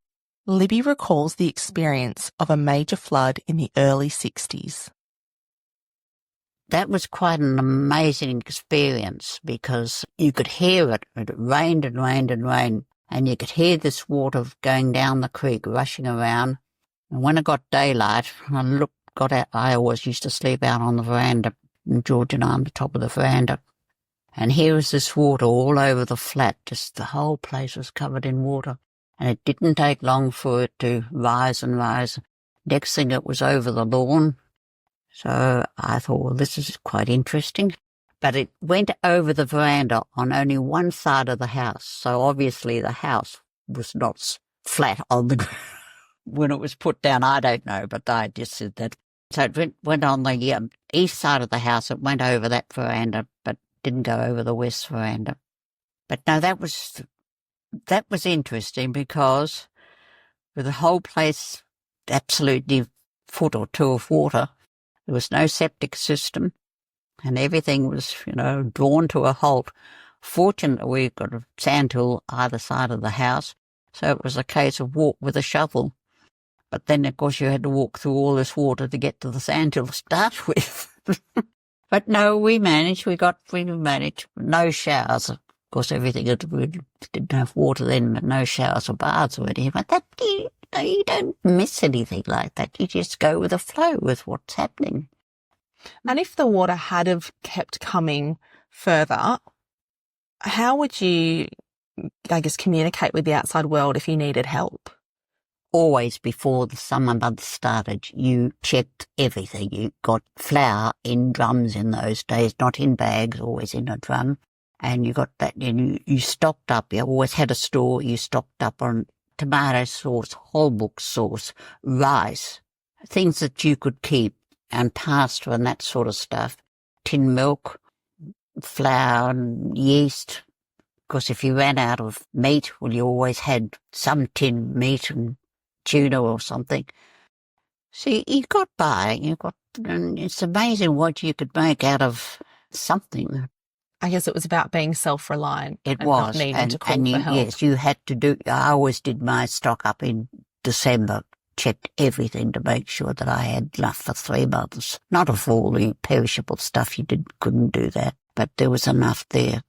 Libby recalls the experience of a major flood in the early 60s. That was quite an amazing experience because you could hear it. It rained and rained and rained, and you could hear this water going down the creek, rushing around. And when it got daylight, I always used to sleep out on the veranda, and George and I on the top of the veranda. And here was this water all over the flat, just the whole place was covered in water. And it didn't take long for it to rise and rise. Next thing it was over the lawn. So I thought, well, this is quite interesting. But it went over the veranda on only one side of the house. So obviously the house was not flat on the ground when it was put down. I don't know, but I just said that. So it went on the east side of the house. It went over that veranda, but didn't go over the west veranda. But no, that was interesting because with the whole place absolutely a foot or two of water, there was no septic system and everything was, drawn to a halt. Fortunately, we've got a sandhill either side of the house, so it was a case of walk with a shovel. But then, of course, you had to walk through all this water to get to the sandhill to start with. But no, we managed. We managed. No showers. Of course, we didn't have water then, but no showers or baths or anything. But you don't miss anything like that. You just go with the flow with what's happening. And if the water had have kept coming further, how would you, communicate with the outside world if you needed help? Always before the summer months started, you checked everything. You got flour in drums in those days, not in bags, always in a drum. And you got that, and you stocked up. You always had a store. You stocked up on tomato sauce, Holbrook sauce, rice, things that you could keep, and pasta and that sort of stuff. Tin milk, flour and yeast. Because if you ran out of meat, well, you always had some tinned meat and tuna or something. See, you got by. And it's amazing what you could make out of something. I guess it was about being self-reliant. It was. Needing to call for help. Yes, you had to do. I always did my stock up in December, checked everything to make sure that I had enough for 3 months. Not of all the perishable stuff, couldn't do that, but there was enough there.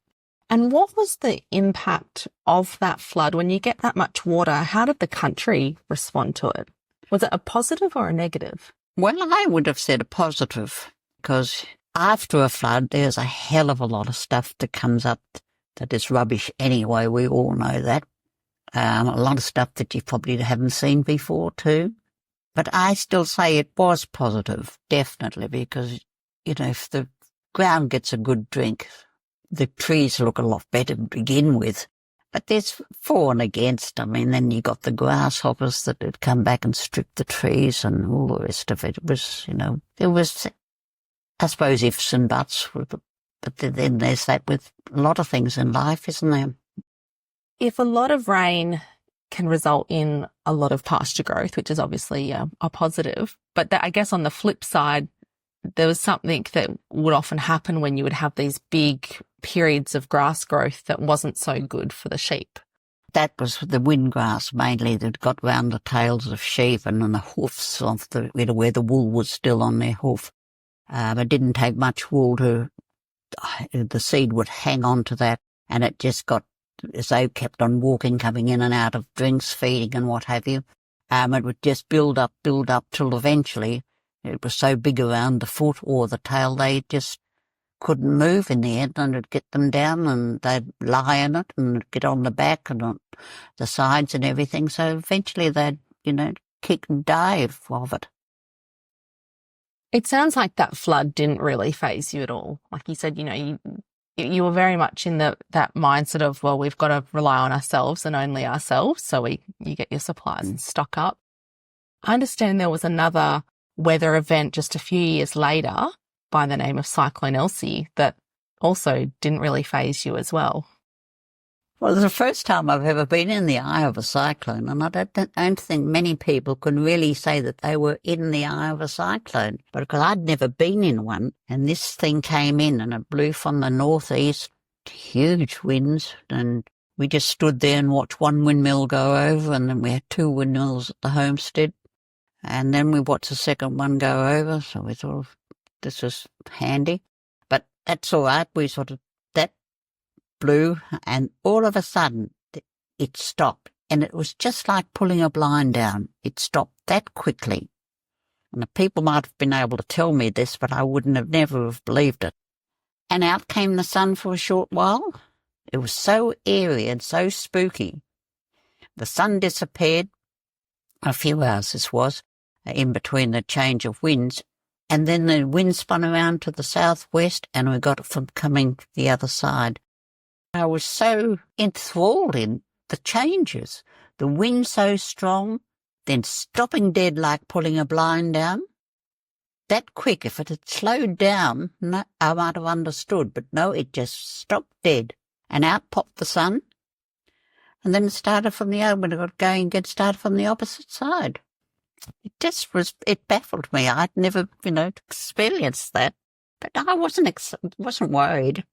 And what was the impact of that flood? When you get that much water, how did the country respond to it? Was it a positive or a negative? Well, I would have said a positive, because after a flood, there's a hell of a lot of stuff that comes up that is rubbish anyway. We all know that. A lot of stuff that you probably haven't seen before too. But I still say it was positive, definitely, because, if the ground gets a good drink, the trees look a lot better to begin with. But there's for and against. I mean, then you got the grasshoppers that had come back and stripped the trees and all the rest of it. It was, there was, I suppose, ifs and buts. But then there's that with a lot of things in life, isn't there? If a lot of rain can result in a lot of pasture growth, which is obviously a positive, but I guess on the flip side, there was something that would often happen when you would have these big periods of grass growth that wasn't so good for the sheep. That was the windgrass mainly that got round the tails of sheep and on the hoofs of where the wool was still on their hoof. It didn't take much wool the seed would hang on to that, and it just got, as they kept on walking, coming in and out of drinks, feeding and what have you. It would just build up till eventually it was so big around the foot or the tail they just couldn't move in the end, and it'd get them down and they'd lie in it and get on the back and on the sides and everything. So eventually they'd, kick and die of it. It sounds like that flood didn't really faze you at all. Like you said, you were very much in that mindset of, well, we've got to rely on ourselves and only ourselves. So you get your supplies and stock up. I understand there was another weather event just a few years later by the name of Cyclone Elsie that also didn't really faze you as well. Well, it's the first time I've ever been in the eye of a cyclone, and I don't think many people can really say that they were in the eye of a cyclone. But because I'd never been in one, and this thing came in and it blew from the northeast, huge winds, and we just stood there and watched one windmill go over, and then we had two windmills at the homestead, and then we watched the second one go over, so we thought this was handy. But that's all right, we sort of, that blew, and all of a sudden it stopped, and it was just like pulling a blind down. It stopped that quickly, and the people might have been able to tell me this, but I wouldn't have never have believed it. And out came the sun for a short while. It was so eerie and so spooky. The sun disappeared, a few hours this was, in between the change of winds, and then the wind spun around to the southwest, and we got it from coming the other side. I was so enthralled in the changes. The wind so strong, then stopping dead like pulling a blind down. That quick, if it had slowed down, no, I might have understood, but no, it just stopped dead. And out popped the sun. And then it started from the other, when it got going again, started from the opposite side. It baffled me. I'd never, experienced that. But I wasn't worried.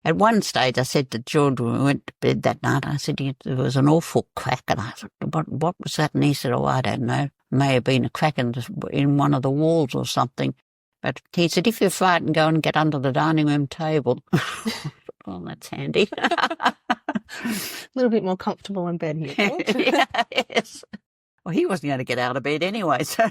At one stage, I said to George when we went to bed that night, I said, there was an awful crack. And I said, what was that? And he said, oh, I don't know. May have been a crack in one of the walls or something. But he said, if you're frightened, go and get under the dining room table. Oh, that's handy. A little bit more comfortable in bed here, George. Yeah, yes. Well, he wasn't going to get out of bed anyway, so...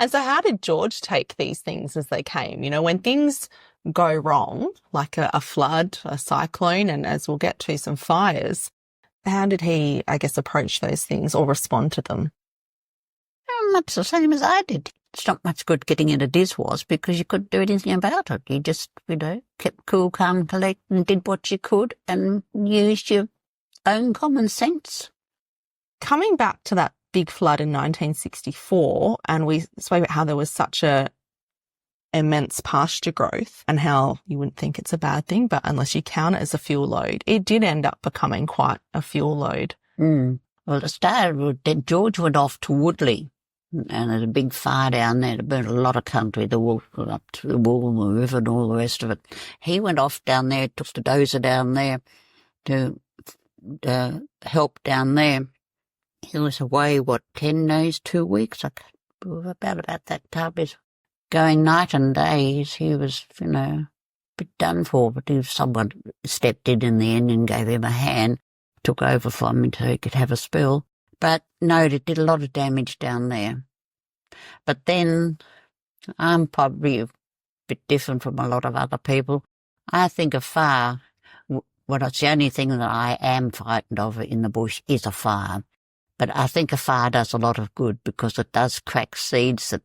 And so how did George take these things as they came? When things go wrong, like a flood, a cyclone, and as we'll get to, some fires, how did he, I guess, approach those things or respond to them? Much the same as I did. It's not much good getting into Diz was, because you couldn't do anything about it. You just, kept cool, calm, collect, and did what you could and used your own common sense. Coming back to that big flood in 1964, and we spoke about how there was such a immense pasture growth and how you wouldn't think it's a bad thing, but unless you count it as a fuel load, it did end up becoming quite a fuel load. Well, it started, George went off to Woodley, and there's a big fire down there. It burned a lot of country, the wool, up to the Wool River and all the rest of it. He went off down there, took the dozer down there to help down there. He was away, 10 days, 2 weeks? About that time. He's going night and days. He was, a bit done for, but someone stepped in the end and gave him a hand, took over from him so he could have a spill. But no, it did a lot of damage down there. But then I'm probably a bit different from a lot of other people. I think a fire, it's the only thing that I am frightened of in the bush is a fire. But I think a fire does a lot of good because it does crack seeds that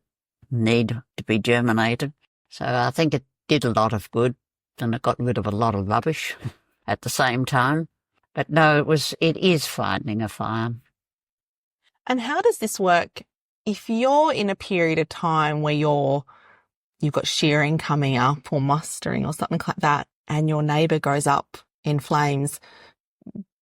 need to be germinated. So I think it did a lot of good, and it got rid of a lot of rubbish at the same time. But no, it is frightening, a fire. And how does this work if you're in a period of time where you've got shearing coming up or mustering or something like that, and your neighbour goes up in flames?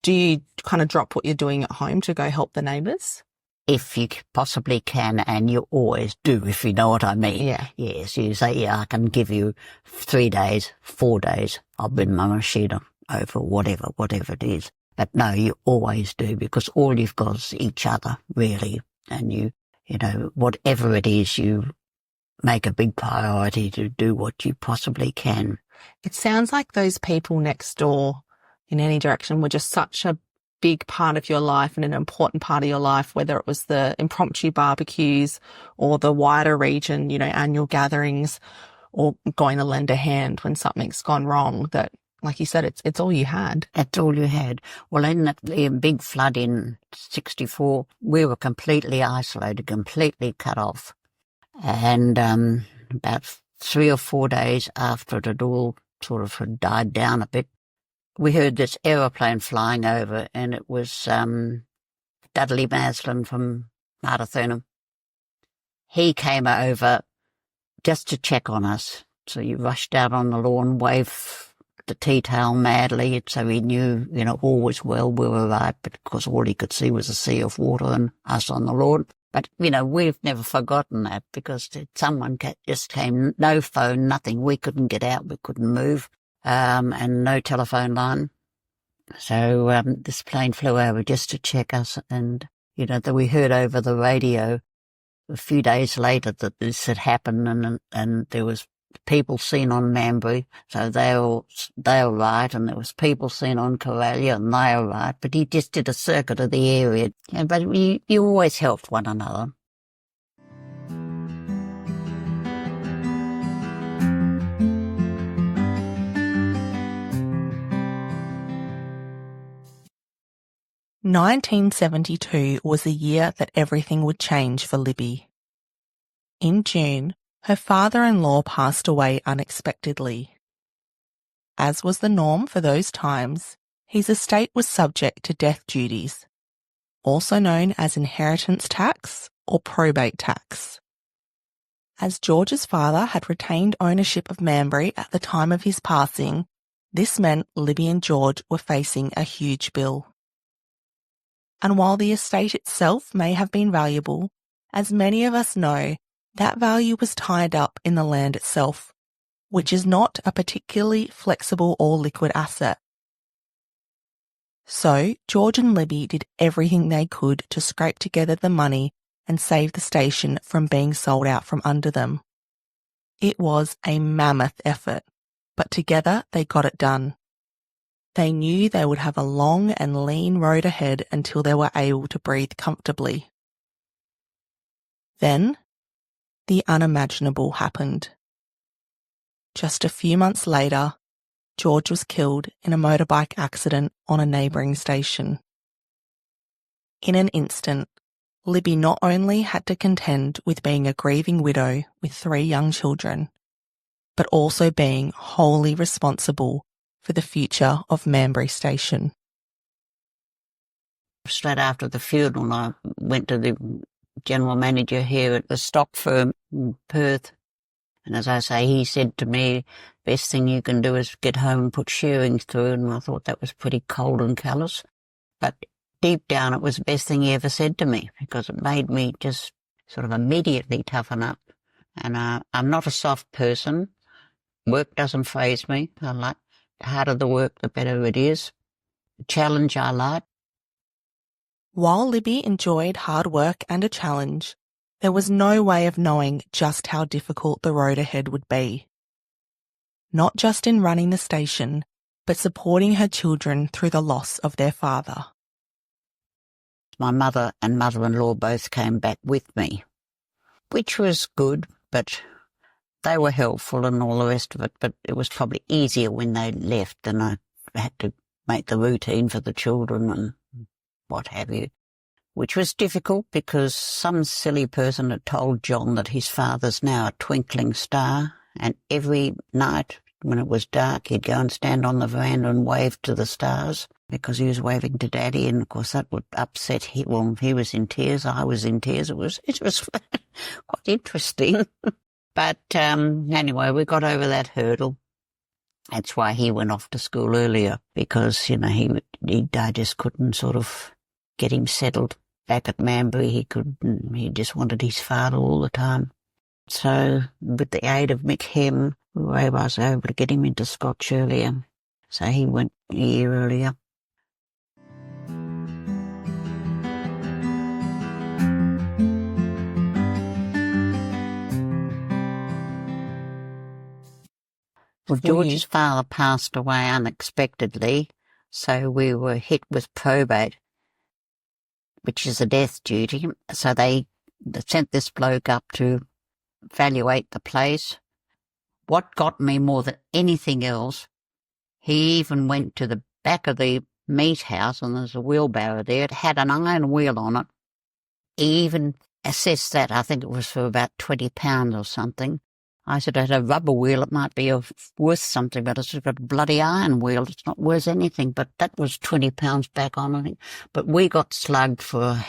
Do you kind of drop what you're doing at home to go help the neighbours? If you possibly can, and you always do, if you know what I mean. Yeah. Yes, you say, I can give you 3 days, 4 days. I'll bring my machine over, whatever it is. But no, you always do, because all you've got is each other, really. And you whatever it is, you make a big priority to do what you possibly can. It sounds like those people next door in any direction were just such a big part of your life and an important part of your life, whether it was the impromptu barbecues or the wider region, annual gatherings, or going to lend a hand when something's gone wrong, that, like you said, it's all you had. That's all you had. Well, in the big flood in 64, we were completely isolated, completely cut off. And about 3 or 4 days after it had all sort of had died down a bit, we heard this aeroplane flying over, and it was Dudley Maslin from Martathurnham. He came over just to check on us. So he rushed out on the lawn, waved the tea-towel madly, so he knew, all was well, we were right, but of course all he could see was a sea of water and us on the lawn. But, we've never forgotten that, because someone just came, no phone, nothing. We couldn't get out, we couldn't move, and no telephone line. So this plane flew over just to check us, and, that we heard over the radio a few days later that this had happened, and there was people seen on Manbury, so they were right, and there was people seen on Coralia, and they were right, but he just did a circuit of the area. Yeah, but you always helped one another. "1972 was the year that everything would change for Libby. In June, her father-in-law passed away unexpectedly. As was the norm for those times, his estate was subject to death duties, also known as inheritance tax or probate tax. As George's father had retained ownership of Manbury at the time of his passing, this meant Libby and George were facing a huge bill. And while the estate itself may have been valuable, as many of us know, that value was tied up in the land itself, which is not a particularly flexible or liquid asset. So George and Libby did everything they could to scrape together the money and save the station from being sold out from under them. It was a mammoth effort, but together they got it done. They knew they would have a long and lean road ahead until they were able to breathe comfortably. Then, the unimaginable happened. Just a few months later, George was killed in a motorbike accident on a neighbouring station. In an instant, Libby not only had to contend with being a grieving widow with 3 young children, but also being wholly responsible for the future of Manbury Station. Straight after the funeral, I went to the general manager here at the stock firm in Perth. And as I say, he said to me, best thing you can do is get home and put shearings through. And I thought that was pretty cold and callous. But deep down, it was the best thing he ever said to me, because it made me just sort of immediately toughen up. And I'm not a soft person. Work doesn't faze me. I like the harder the work, the better it is. The challenge I like. While Libby enjoyed hard work and a challenge, there was no way of knowing just how difficult the road ahead would be. Not just in running the station, but supporting her children through the loss of their father. My mother and mother-in-law both came back with me, which was good, but they were helpful and all the rest of it, but it was probably easier when they left, and I had to make the routine for the children and what have you, which was difficult because some silly person had told John that his father's now a twinkling star, and every night when it was dark he'd go and stand on the veranda and wave to the stars because he was waving to Daddy, and of course that would upset him. Well, he was in tears, I was in tears. It was quite interesting. But anyway, we got over that hurdle. That's why he went off to school earlier, because, I just couldn't sort of get him settled back at Manbury. He just wanted his father all the time. So with the aid of Mick Hem, I was able to get him into Scotch earlier. So he went a year earlier. Well, George's father passed away unexpectedly, so we were hit with probate, which is a death duty. So they sent this bloke up to evaluate the place. What got me more than anything else, he even went to the back of the meat house, and there's a wheelbarrow there. It had an iron wheel on it. He even assessed that. I think it was for about £20 or something. I said, at a rubber wheel, it might be worth something, but it's got a bloody iron wheel. It's not worth anything. But that was £20 back on, I think. But we got slugged for,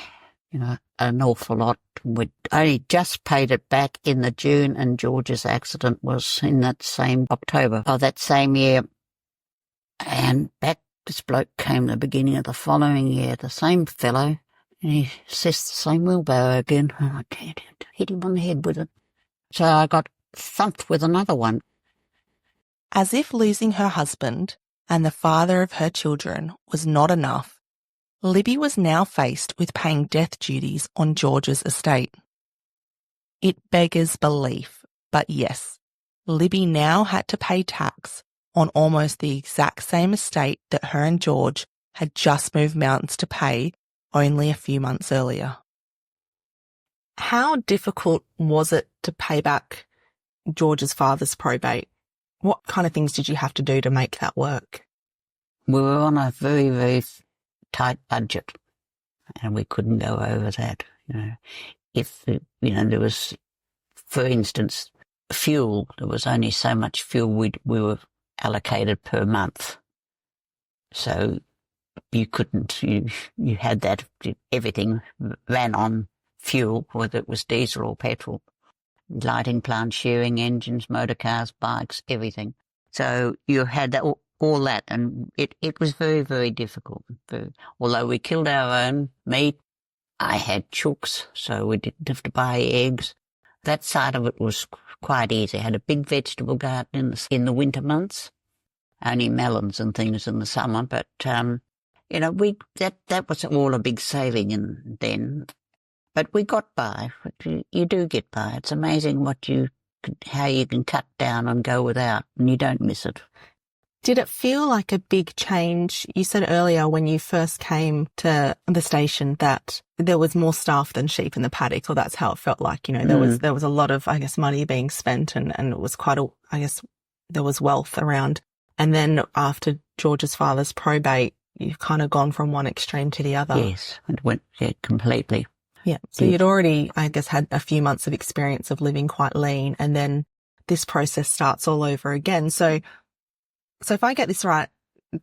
an awful lot. We only just paid it back in the June, and George's accident was in that same October of that same year. And back this bloke came the beginning of the following year, the same fellow, and he assessed the same wheelbarrow again. And I can't hit him on the head with it. So I got thumped with another one. As if losing her husband and the father of her children was not enough, Libby was now faced with paying death duties on George's estate. It beggars belief, but yes, Libby now had to pay tax on almost the exact same estate that her and George had just moved mountains to pay only a few months earlier. How difficult was it to pay back George's father's probate? What kind of things did you have to do to make that work? We were on a very, very tight budget, and we couldn't go over that. If there was, for instance, fuel. There was only so much fuel we were allocated per month, so you couldn't. You had that. Everything ran on fuel, whether it was diesel or petrol. Lighting plants, shearing engines, motor cars, bikes, everything. So you had that, all that, and it was very, very difficult. Although we killed our own meat, I had chooks, so we didn't have to buy eggs. That side of it was quite easy. I had a big vegetable garden in the winter months, only melons and things in the summer, but, that was all a big saving then. But we got by. You do get by. It's amazing how you can cut down and go without, and you don't miss it. Did it feel like a big change? You said earlier when you first came to the station that there was more staff than sheep in the paddock, or that's how it felt like. There was a lot of, money being spent, and it was there was wealth around. And then after George's father's probate, you've kind of gone from one extreme to the other. Yes, it went completely. Yeah. So you'd already, had a few months of experience of living quite lean, and then this process starts all over again. So if I get this right,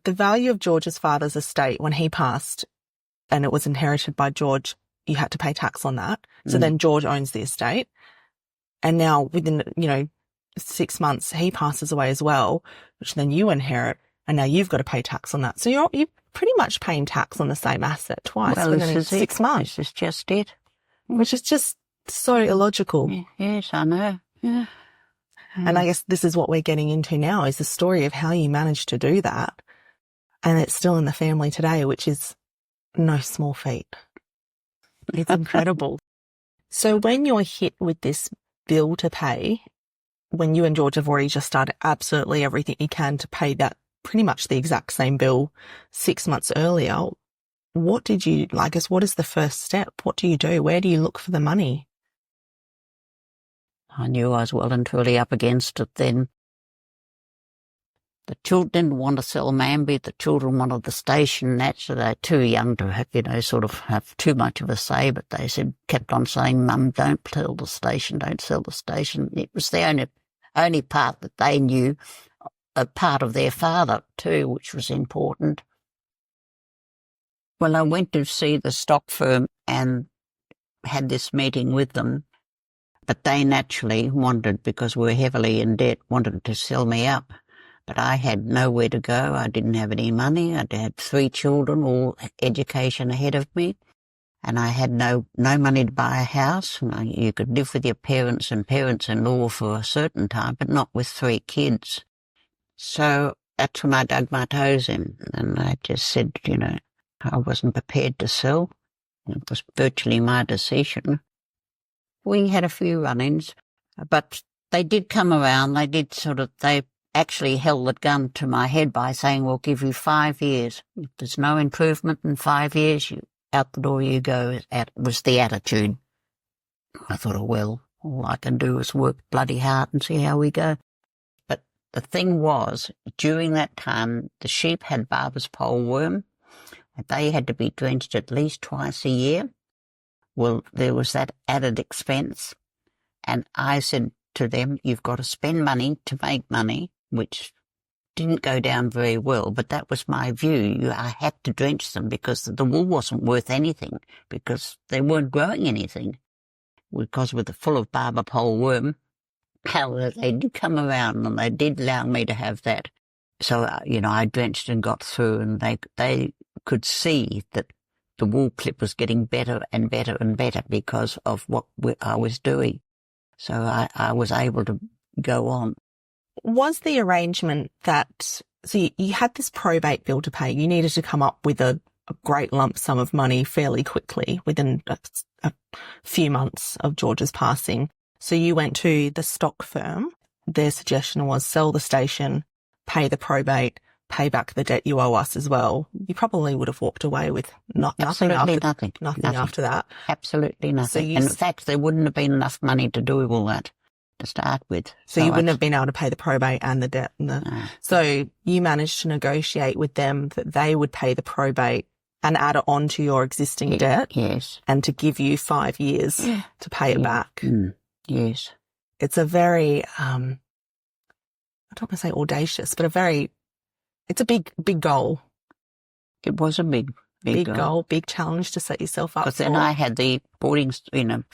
the value of George's father's estate when he passed and it was inherited by George, you had to pay tax on that. So then George owns the estate. And now within, 6 months, he passes away as well, which then you inherit, and now you've got to pay tax on that. So you're pretty much paying tax on the same asset twice within 6 months. This is just it. Which is just so illogical. Yes, I know. Yeah. And I guess this is what we're getting into now, is the story of how you managed to do that. And it's still in the family today, which is no small feat. It's incredible. So when you're hit with this bill to pay, when you and George have already just started absolutely everything you can to pay that pretty much the exact same bill 6 months earlier, what did you, what is the first step? What do you do? Where do you look for the money? I knew I was well and truly up against it then. The children didn't want to sell Mamby. The children wanted the station. Naturally, they're too young to have, sort of have too much of a say, but they kept on saying, Mum, don't sell the station, don't sell the station. It was the only part that they knew, a part of their father too, which was important. Well, I went to see the stock firm and had this meeting with them, but they naturally wanted, because we were heavily in debt, wanted to sell me up. But I had nowhere to go. I didn't have any money. I had 3 children, all education ahead of me, and I had no money to buy a house. You could live with your parents and parents-in-law for a certain time, but not with 3 kids. So that's when I dug my toes in, and I just said, I wasn't prepared to sell. It was virtually my decision. We had a few run-ins, but they did come around. They actually held the gun to my head by saying, we'll give you 5 years. If there's no improvement in 5 years, out the door you go, was the attitude. I thought, all I can do is work bloody hard and see how we go. But the thing was, during that time, the sheep had barber's pole worm. They had to be drenched at least twice a year. Well, there was that added expense. And I said to them, you've got to spend money to make money, which didn't go down very well, but that was my view. I had to drench them because the wool wasn't worth anything, because they weren't growing anything. Because with the full of barber pole worm, however, they did come around and they did allow me to have that. So, I drenched and got through, and they could see that the wool clip was getting better and better and better because of what I was doing. So I was able to go on. Was the arrangement that, so you had this probate bill to pay, you needed to come up with a great lump sum of money fairly quickly within a few months of George's passing. So you went to the stock firm. Their suggestion was sell the station, pay the probate, pay back the debt you owe us as well. You probably would have walked away with nothing after that. Absolutely nothing. So in fact, there wouldn't have been enough money to do all that to start with. So you wouldn't have been able to pay the probate and the debt. So you managed to negotiate with them that they would pay the probate and add it on to your existing debt. Yes. And to give you 5 years to pay it back. Yes. It's a very, I don't want to say audacious, but it's a big goal. It was a big goal, big challenge to set yourself up for. Because then I had the boarding,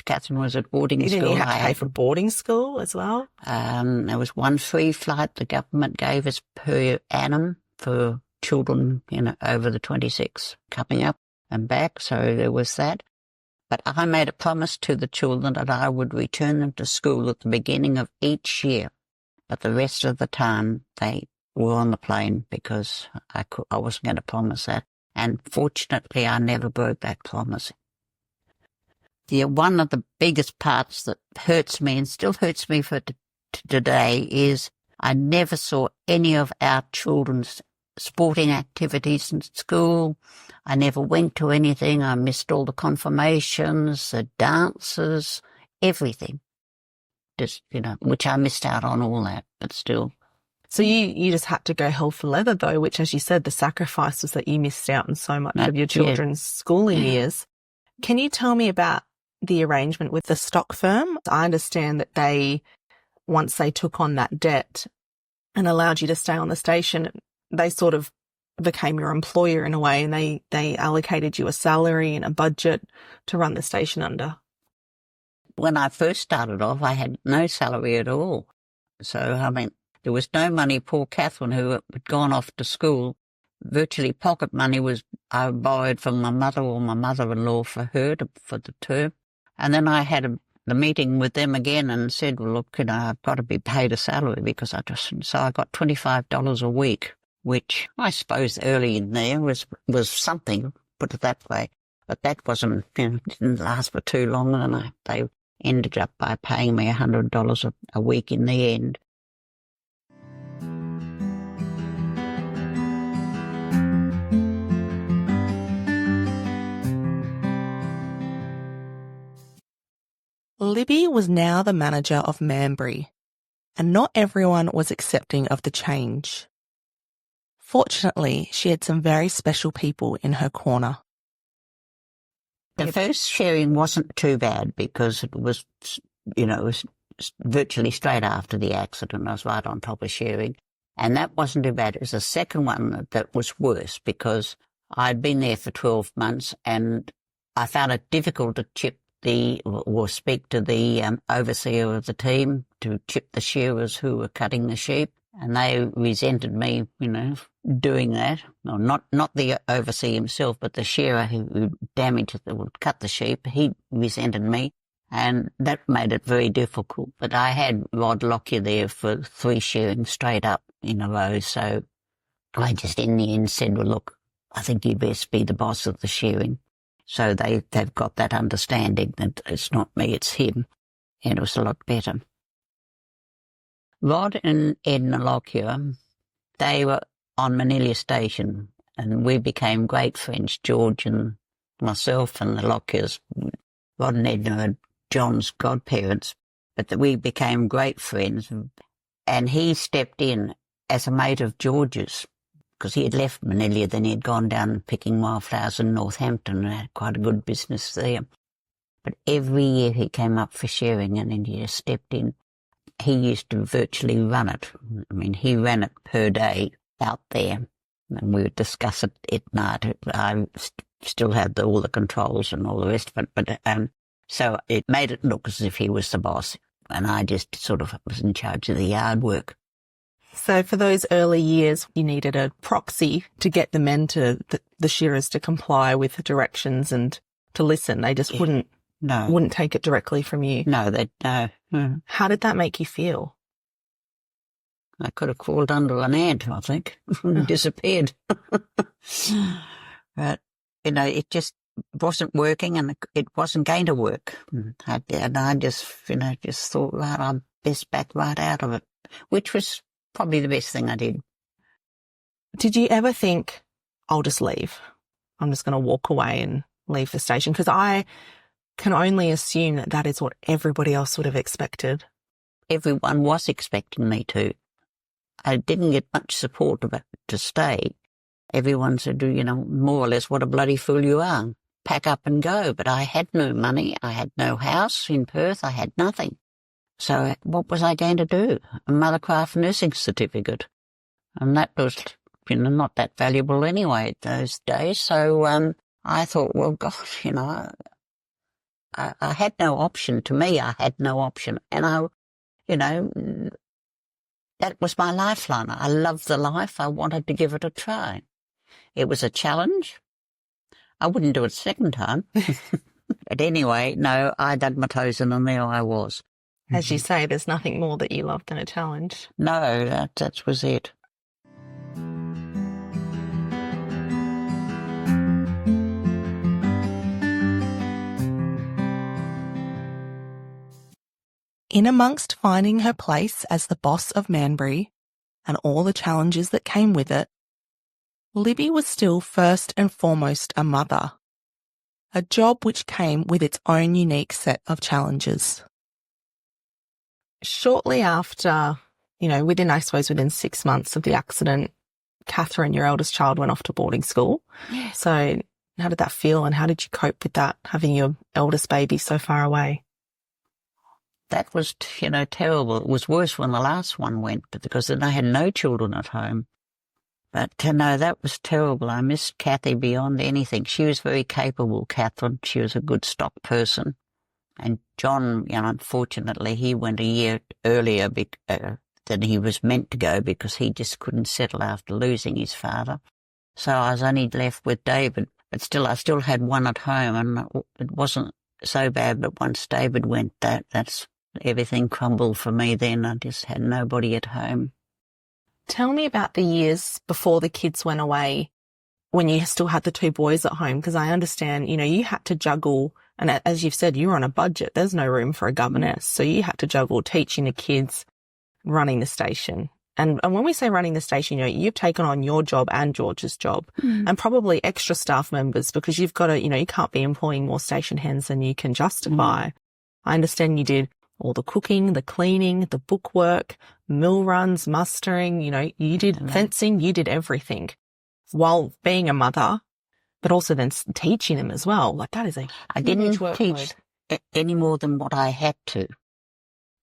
Catherine was at boarding school. Didn't you have to pay for boarding school as well? There was one free flight the government gave us per annum for children, over the 26 coming up and back. So there was that. But I made a promise to the children that I would return them to school at the beginning of each year. But the rest of the time they were on the plane because I wasn't going to promise that. And fortunately, I never broke that promise. Yeah, one of the biggest parts that hurts me and still hurts me for today is I never saw any of our children's sporting activities in school. I never went to anything. I missed all the confirmations, the dances, everything. Just, which I missed out on all that, but still. So you just had to go hell for leather, though, which, as you said, the sacrifice was that you missed out on so much of your children's schooling years. Can you tell me about the arrangement with the stock firm? I understand that once they took on that debt and allowed you to stay on the station, they sort of became your employer in a way, and they allocated you a salary and a budget to run the station under. When I first started off, I had no salary at all. So, there was no money. Poor Catherine, who had gone off to school, virtually pocket money I borrowed from my mother or my mother-in-law for her for the term. And then I had the meeting with them again and said, well, look, I've got to be paid a salary because so I got $25 a week, which I suppose early in there was something, put it that way. But that wasn't, didn't last for too long, and they ended up by paying me $100 a week in the end. Libby was now the manager of Manbury, and not everyone was accepting of the change. Fortunately, she had some very special people in her corner. The first sharing wasn't too bad because it was, it was virtually straight after the accident. I was right on top of sharing. And that wasn't too bad. It was the second one that was worse because I'd been there for 12 months and I found it difficult to speak to the overseer of the team to chip the shearers who were cutting the sheep. And they resented me, doing that. No, not the overseer himself, but the shearer who would cut the sheep. He resented me, and that made it very difficult. But I had Rod Lockyer there for 3 shearing straight up in a row. So I just in the end said, well, look, I think you best be the boss of the shearing. So they've got that understanding that it's not me, it's him. And it was a lot better. Rod and Edna Lockyer, they were on Manila Station, and we became great friends, George and myself and the Lockyers. Rod and Edna are John's godparents, but we became great friends, and he stepped in as a mate of George's, because he had left Manila, then he had gone down picking wildflowers in Northampton and had quite a good business there. But every year he came up for shearing and then he just stepped in. He used to virtually run it. I mean, he ran it per day out there, and we would discuss it at night. I still had all the controls and all the rest of it, but so it made it look as if he was the boss, and I just sort of was in charge of the yard work. So for those early years, you needed a proxy to get the men to the shearers to comply with the directions and to listen. They just wouldn't take it directly from you. No, no. How did that make you feel? I could have crawled under an ant, I think, and disappeared. But, it just wasn't working and it wasn't going to work. And I just thought, right, I'd best back right out of it, which was probably the best thing I did. Did you ever think, I'll just leave? I'm just going to walk away and leave the station? Because I can only assume that is what everybody else would have expected. Everyone was expecting me to. I didn't get much support to stay. Everyone said, more or less, what a bloody fool you are. Pack up and go. But I had no money. I had no house in Perth. I had nothing. So what was I going to do? A Mothercraft nursing certificate. And that was, not that valuable anyway those days. So I thought, well, gosh, I had no option. To me, I had no option. And that was my lifeline. I loved the life. I wanted to give it a try. It was a challenge. I wouldn't do it a second time. But anyway, no, I dug my toes in and there I was. As you say, there's nothing more that you love than a challenge. No, that was it. In amongst finding her place as the boss of Manbury and all the challenges that came with it, Libby was still first and foremost a mother, a job which came with its own unique set of challenges. Shortly after, within 6 months of the accident, Catherine, your eldest child, went off to boarding school. Yeah. So how did that feel and how did you cope with that, having your eldest baby so far away? That was, terrible. It was worse when the last one went, because then I had no children at home. But, no, that was terrible. I missed Kathy beyond anything. She was very capable, Catherine. She was a good stock person. And John, unfortunately, he went a year earlier than he was meant to go because he just couldn't settle after losing his father. So I was only left with David. But still, I still had one at home, and it wasn't so bad. But once David went, that's everything crumbled for me then. I just had nobody at home. Tell me about the years before the kids went away when you still had the two boys at home, because I understand, you had to juggle, and as you've said, you were on a budget. There's no room for a governess. So you had to juggle teaching the kids, running the station. And when we say running the station, you've taken on your job and George's job and probably extra staff members because you've got to, you can't be employing more station hands than you can justify. I understand you did all the cooking, the cleaning, the bookwork, mill runs, mustering, you did fencing, you did everything while being a mother, but also then teaching them as well. Like that is I didn't teach any more than what I had to.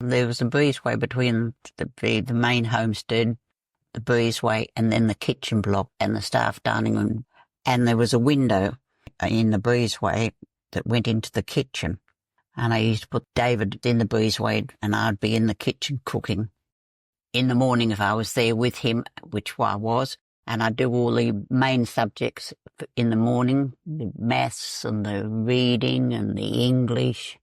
There was a breezeway between the main homestead, the breezeway, and then the kitchen block and the staff dining room. And there was a window in the breezeway that went into the kitchen. And I used to put David in the breezeway and I'd be in the kitchen cooking. In the morning, if I was there with him, which I was, and I'd do all the main subjects in the morning, the maths and the reading and the English.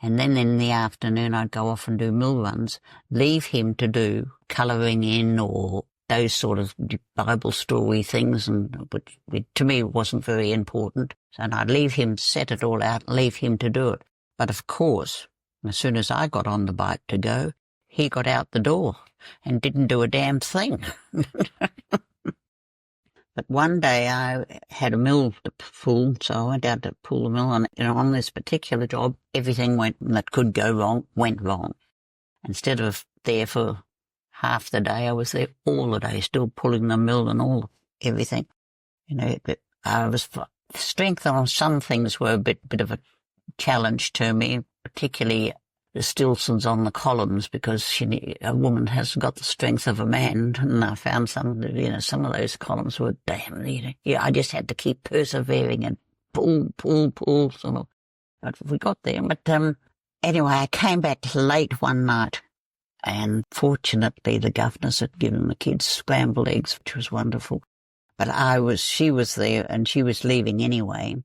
And then in the afternoon, I'd go off and do mill runs, leave him to do colouring in or those sort of Bible story things, and which to me wasn't very important. And I'd leave him, set it all out, leave him to do it. But of course, as soon as I got on the bike to go, he got out the door and didn't do a damn thing. But one day I had a mill to pull, so I went out to pull the mill, and on this particular job, everything that could go wrong went wrong. Instead of there for half the day, I was there all the day, still pulling the mill and everything. I was strength on some things were a bit of a challenge to me, particularly the Stilsons on the columns, because a woman hasn't got the strength of a man. And I found some of those columns were damn, I just had to keep persevering and pull, sort of. But we got there. But anyway, I came back late one night, and fortunately the governess had given the kids scrambled eggs, which was wonderful. But she was there, and she was leaving anyway.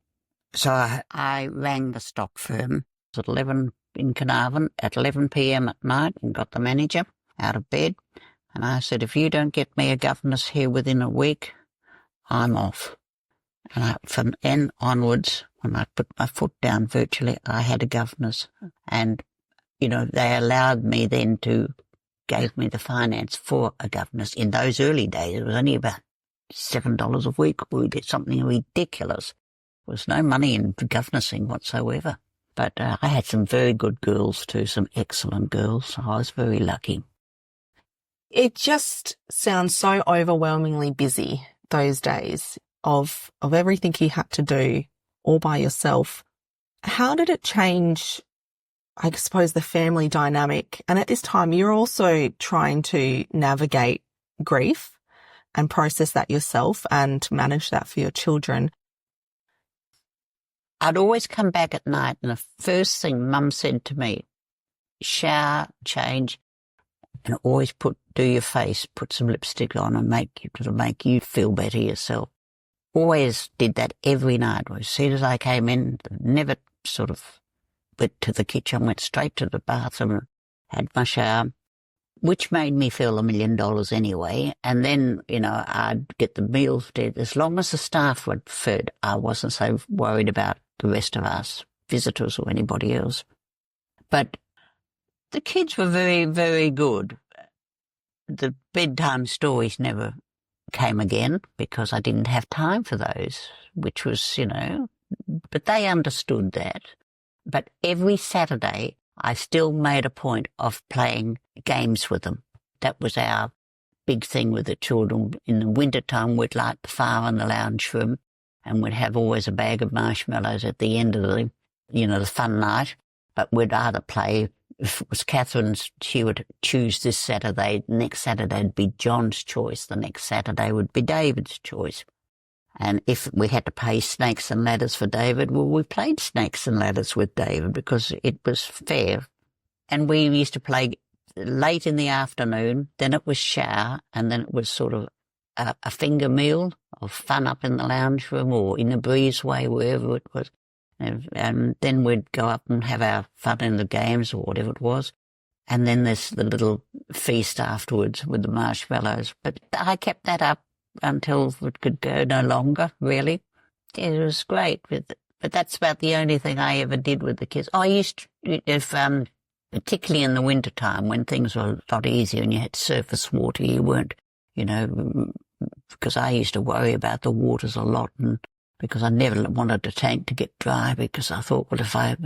So I rang the stock firm at 11 in Carnarvon at 11 p.m. at night and got the manager out of bed. And I said, if you don't get me a governess here within a week, I'm off. And from then onwards, when I put my foot down virtually, I had a governess. And, they allowed me then gave me the finance for a governess. In those early days, it was only about $7 a week. We did something ridiculous. There was no money in governessing whatsoever. But I had some very good girls too, some excellent girls. So I was very lucky. It just sounds so overwhelmingly busy those days of everything you had to do all by yourself. How did it change, I suppose, the family dynamic? And at this time, you're also trying to navigate grief and process that yourself and manage that for your children. I'd always come back at night, and the first thing Mum said to me, shower, change, and always do your face, put some lipstick on and it'll make you feel better yourself. Always did that every night. As soon as I came in, never sort of went to the kitchen, went straight to the bathroom, had my shower, which made me feel $1 million anyway. And then, I'd get the meals did. As long as the staff were fed, I wasn't so worried about the rest of us, visitors or anybody else. But the kids were very, very good. The bedtime stories never came again because I didn't have time for those, which was, but they understood that. But every Saturday, I still made a point of playing games with them. That was our big thing with the children. In the wintertime, we'd light the fire in the lounge room, and we'd have always a bag of marshmallows at the end of the fun night. But we'd either play, if it was Catherine's, she would choose this Saturday. Next Saturday would be John's choice. The next Saturday would be David's choice. And if we had to play snakes and ladders for David, well, we played snakes and ladders with David because it was fair. And we used to play late in the afternoon, then it was shower, and then it was sort of a finger meal of fun up in the lounge room or in the breezeway, wherever it was. And then we'd go up and have our fun in the games or whatever it was. And then there's the little feast afterwards with the marshmallows. But I kept that up until it could go no longer, really. It was great. But that's about the only thing I ever did with the kids. I used to, particularly in the winter time when things were a lot easier and you had surface water, you weren't, because I used to worry about the waters a lot, and because I never wanted the tank to get dry, because I thought, well, if I,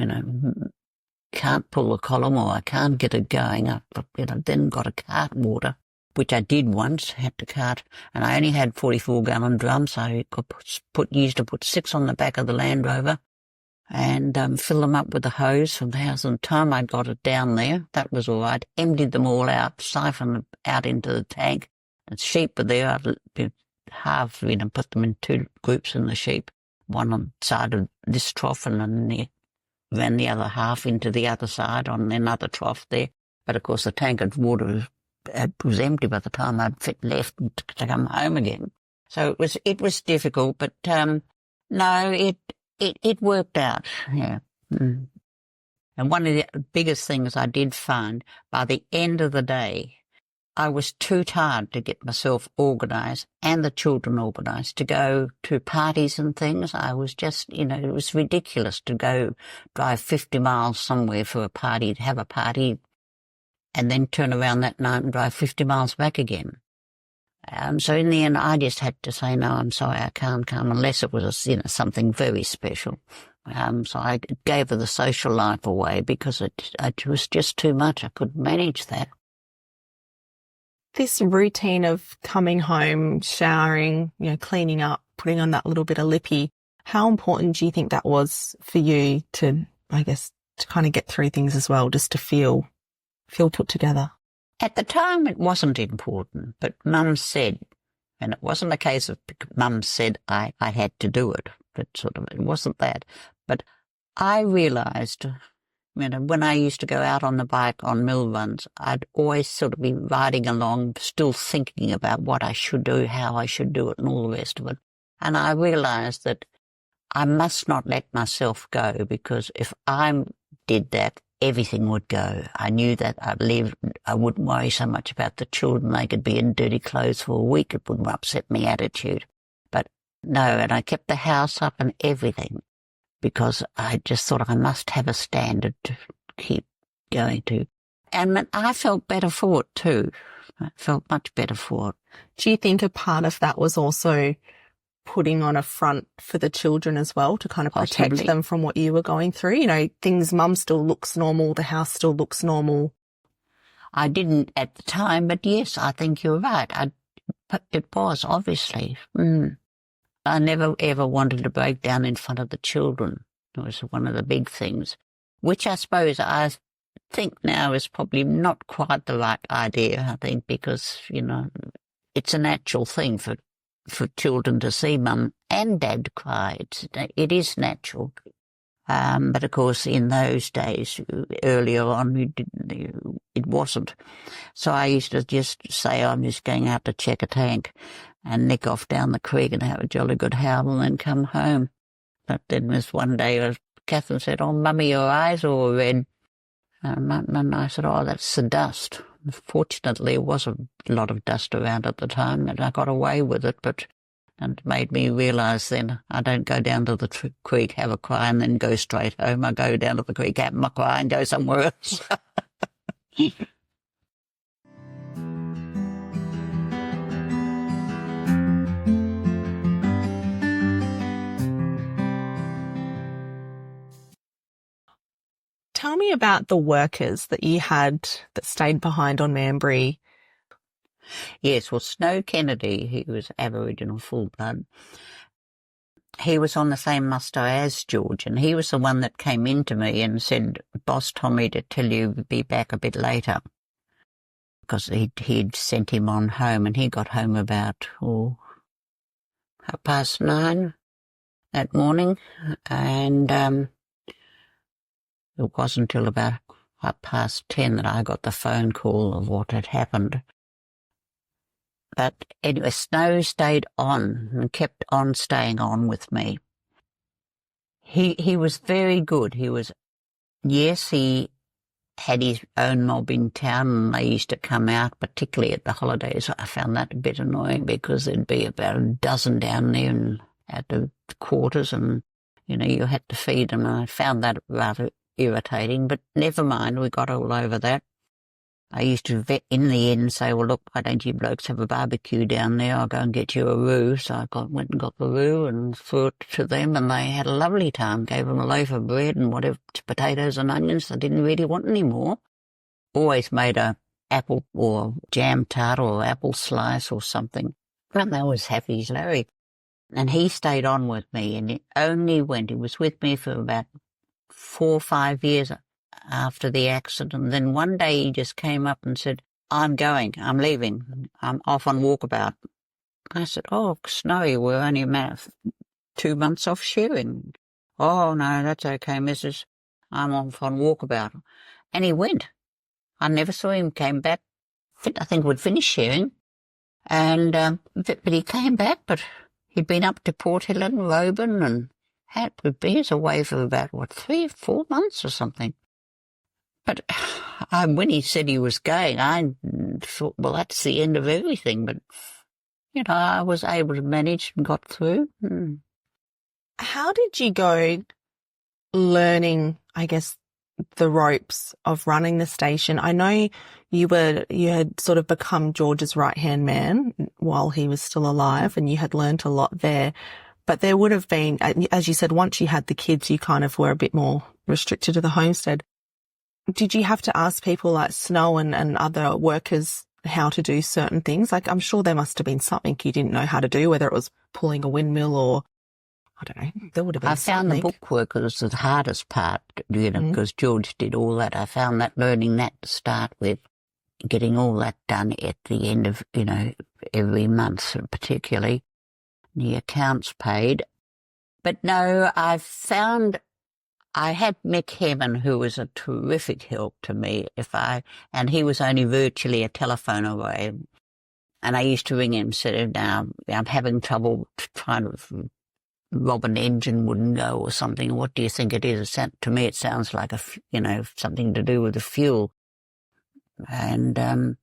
can't pull the column or I can't get it going, I've then got to cart water, which I did once, had to cart, and I only had 44-gallon drums, so I used to put 6 on the back of the Land Rover and fill them up with the hose from the house. And the time I got it down there, that was all right. Emptied them all out, siphoned them out into the tank. And sheep were there. I'd half, put them in 2 groups in the sheep, one on the side of this trough and then ran the other half into the other side on another trough there. But of course the tank of water was empty by the time I'd left to come home again. So it was difficult, but no, it worked out, yeah. Mm. And one of the biggest things I did find, by the end of the day, I was too tired to get myself organised and the children organised to go to parties and things. I was just, it was ridiculous to go drive 50 miles somewhere for a party, to have a party, and then turn around that night and drive 50 miles back again. So in the end, I just had to say, no, I'm sorry, I can't come, unless it was, something very special. So I gave her the social life away because it was just too much. I couldn't manage that. This routine of coming home, showering, cleaning up, putting on that little bit of lippy, how important do you think that was for you to I guess, to kind of get through things as well, just to feel put together? At the time, it wasn't important, but Mum said, and it wasn't a case of Mum said I had to do it, but it wasn't that. But I realised, when I used to go out on the bike on mill runs, I'd always sort of be riding along, still thinking about what I should do, how I should do it, and all the rest of it. And I realised that I must not let myself go, because if I did that, everything would go. I knew that I wouldn't worry so much about the children. They could be in dirty clothes for a week. It wouldn't upset my attitude. But no, and I kept the house up and everything, because I just thought I must have a standard to keep going to. And I felt better for it too. I felt much better for it. Do you think a part of that was also putting on a front for the children as well, to kind of protect Possibly. them from what you were going through? Things, Mum still looks normal, the house still looks normal. I didn't at the time, but yes, I think you're right. It was, obviously. I never ever wanted to break down in front of the children. It was one of the big things, which I suppose I think now is probably not quite the right idea, I think, because, it's a natural thing for children to see Mum and Dad cry. It is natural. But of course, in those days, earlier on, it wasn't. So I used to just say, I'm just going out to check a tank and nick off down the creek and have a jolly good howl and then come home. But then this one day, Catherine said, "Oh, Mummy, your eyes are all red." And I said, "Oh, that's the dust." Fortunately, there was a lot of dust around at the time, and I got away with it, but it made me realise then I don't go down to the creek, have a cry, and then go straight home. I go down to the creek, have my cry, and go somewhere else. Tell me about the workers that you had that stayed behind on Manbury. Yes, well, Snow Kennedy, he was Aboriginal full blood. He was on the same muster as George, and he was the one that came in to me and said, "Boss told me to tell you to be back a bit later," because he'd sent him on home, and he got home about 9:30 that morning, and it wasn't until about 10:30 that I got the phone call of what had happened. But anyway, Snow stayed on and kept on staying on with me. He was very good. He had his own mob in town, and they used to come out, particularly at the holidays. I found that a bit annoying, because there'd be about a dozen down there at the quarters, and, you had to feed them. And I found that rather irritating, but never mind, we got all over that. I used to, in the end, say, "Well, look, why don't you blokes have a barbecue down there? I'll go and get you a roux." So I went and got the roux and threw it to them, and they had a lovely time. Gave them a loaf of bread and whatever, potatoes and onions. They didn't really want any more. Always made a apple or jam tart or apple slice or something. And they always happy as Larry. And he stayed on with me, and he was with me for about 4 or 5 years after the accident. Then one day he just came up and said, "I'm leaving, I'm off on walkabout." I said, "Oh, Snowy, we're only about 2 months off shearing." "Oh, no, that's okay, missus. I'm off on walkabout." And he went. I never saw him, came back. I think we'd finished shearing. And, but he came back, but he'd been up to Port Helen, Roban, and he was away for about, 3 or 4 months or something. But when he said he was going, I thought, well, that's the end of everything. But, I was able to manage and got through. How did you go learning, I guess, the ropes of running the station? I know you had sort of become George's right-hand man while he was still alive, and you had learnt a lot there. But there would have been, as you said, once you had the kids, you kind of were a bit more restricted to the homestead. Did you have to ask people like Snow and other workers how to do certain things? Like, I'm sure there must have been something you didn't know how to do, whether it was pulling a windmill or I don't know, there would have been I found the something. bookwork was the hardest part, because George did all that. I found that learning that to start with, getting all that done at the end of, every month, particularly the accounts paid. But no, I had Mick Hemmon, who was a terrific help to me and he was only virtually a telephone away. And I used to ring him and say, now I'm having trouble trying to rob an engine wouldn't go or something. What do you think it is? To me, it sounds like something to do with the fuel. And,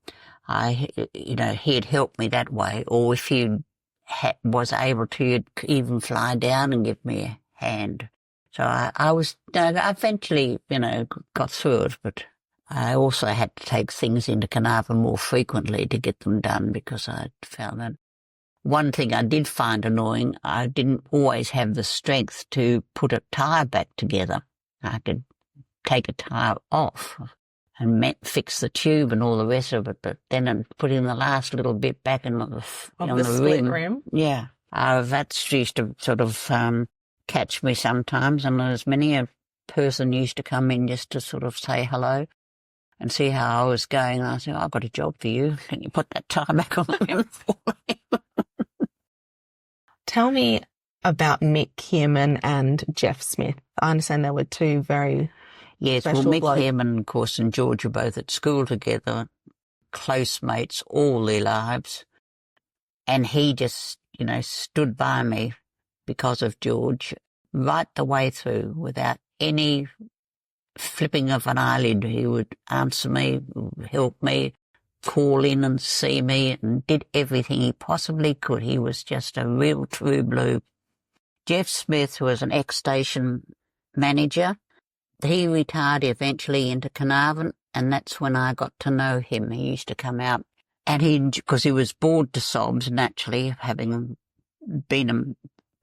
he'd help me that way. Or if he was able to, he'd even fly down and give me a hand. So I eventually, got through it, but I also had to take things into Carnarvon more frequently to get them done, because I found that one thing I did find annoying, I didn't always have the strength to put a tyre back together. I could take a tyre off and fix the tube and all the rest of it, but then putting the last little bit back on the split rim. Yeah. That used to sort of catch me sometimes, and there's many a person used to come in just to sort of say hello and see how I was going. And I said, I've got a job for you. Can you put that tyre back on the rim for me? Tell me about Mick Hemmon and Jeff Smith. I understand there were two very special Mick blokes. Hemmon, of course, and George were both at school together, close mates all their lives. And he just, stood by me because of George right the way through without any flipping of an eyelid. He would answer me, help me, call in and see me, and did everything he possibly could. He was just a real true blue. Jeff Smith was an ex-station manager. He retired eventually into Carnarvon, and that's when I got to know him. He used to come out, and because he was bored to sobs, naturally, having been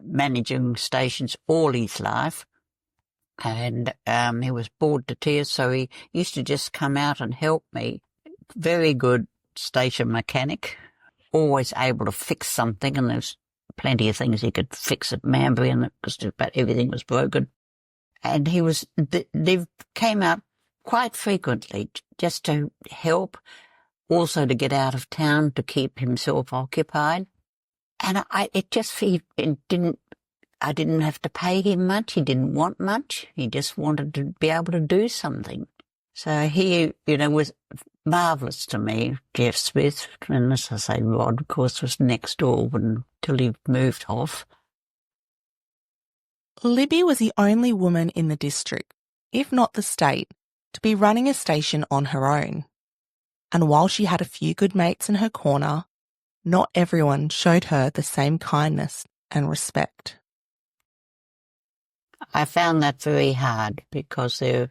managing stations all his life, and he was bored to tears, so he used to just come out and help me. Very good station mechanic, always able to fix something, and there's plenty of things he could fix at Manbury, and because just about everything was broken. And they came out quite frequently just to help, also to get out of town to keep himself occupied. And I didn't have to pay him much. He didn't want much. He just wanted to be able to do something. So he, was marvellous to me, Jeff Smith. And as I say, Rod, of course, was next door until he moved off. Libby was the only woman in the district, if not the state, to be running a station on her own. And while she had a few good mates in her corner, not everyone showed her the same kindness and respect. I found that very hard, because there are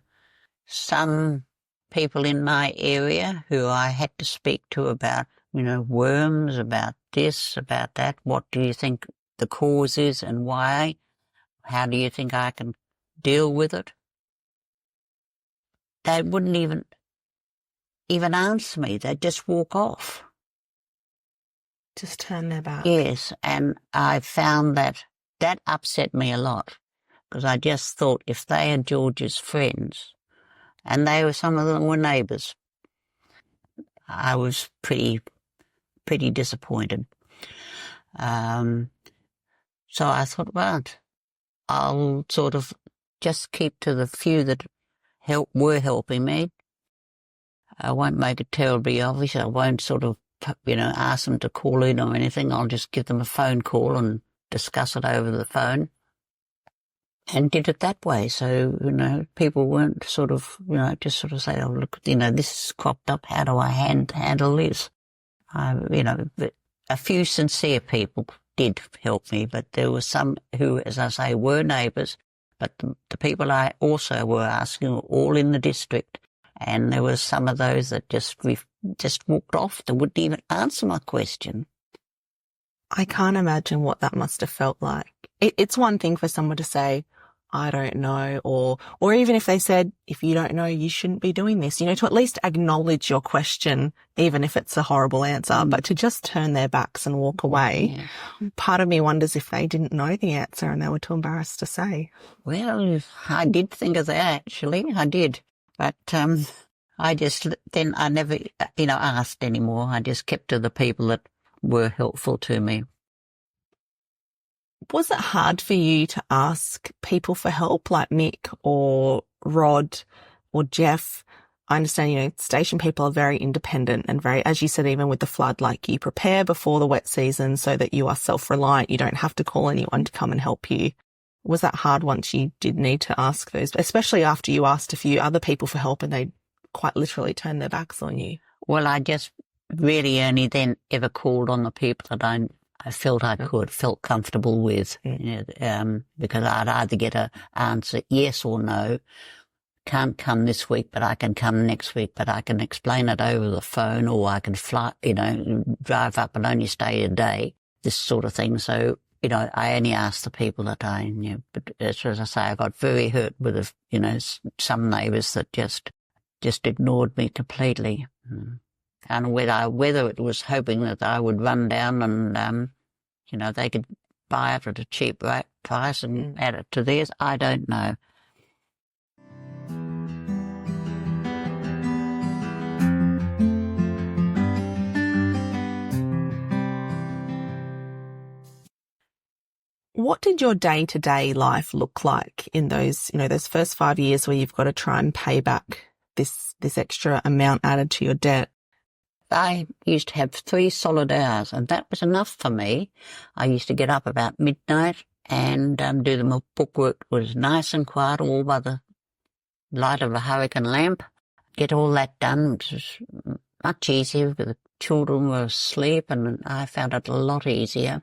some people in my area who I had to speak to about, worms, about this, about that. What do you think the cause is and why? How do you think I can deal with it? They wouldn't even answer me. They'd just walk off. Just turn their back. Yes, and I found that upset me a lot, because I just thought if they are George's friends, and some of them were neighbours, I was pretty disappointed. So I thought, well, I'll sort of just keep to the few that were helping me. I won't make it terribly obvious. I won't sort of, ask them to call in or anything. I'll just give them a phone call and discuss it over the phone. And did it that way. So, people weren't sort of, just sort of say, oh, look, this has cropped up. How do I handle this? A few sincere people did help me, but there were some who, as I say, were neighbours, but the people I also were asking were all in the district, and there were some of those that just walked off. They wouldn't even answer my question. I can't imagine what that must have felt like. It's one thing for someone to say, I don't know, or even if they said, if you don't know, you shouldn't be doing this, to at least acknowledge your question, even if it's a horrible answer, but to just turn their backs and walk away. Yeah. Part of me wonders if they didn't know the answer and they were too embarrassed to say. Well, I did think of that, actually. I did. But I never, asked anymore. I just kept to the people that were helpful to me. Was it hard for you to ask people for help like Mick or Rod or Jeff? I understand, station people are very independent and very, as you said, even with the flood, like you prepare before the wet season so that you are self-reliant. You don't have to call anyone to come and help you. Was that hard once you did need to ask those, especially after you asked a few other people for help and they quite literally turned their backs on you? Well, I just really only then ever called on the people that I felt I felt comfortable with, because I'd either get an answer yes or no. Can't come this week, but I can come next week, but I can explain it over the phone, or I can fly, drive up and only stay a day, this sort of thing. So, I only asked the people that I knew. But as I say, I got very hurt with, some neighbours that just ignored me completely. And whether it was hoping that I would run down and, they could buy it at a cheap price and add it to theirs, I don't know. What did your day-to-day life look like in those first 5 years where you've got to try and pay back this extra amount added to your debt? I used to have 3 solid hours, and that was enough for me. I used to get up about midnight and do the bookwork. It was nice and quiet, all by the light of a hurricane lamp. Get all that done, which was much easier because the children were asleep, and I found it a lot easier.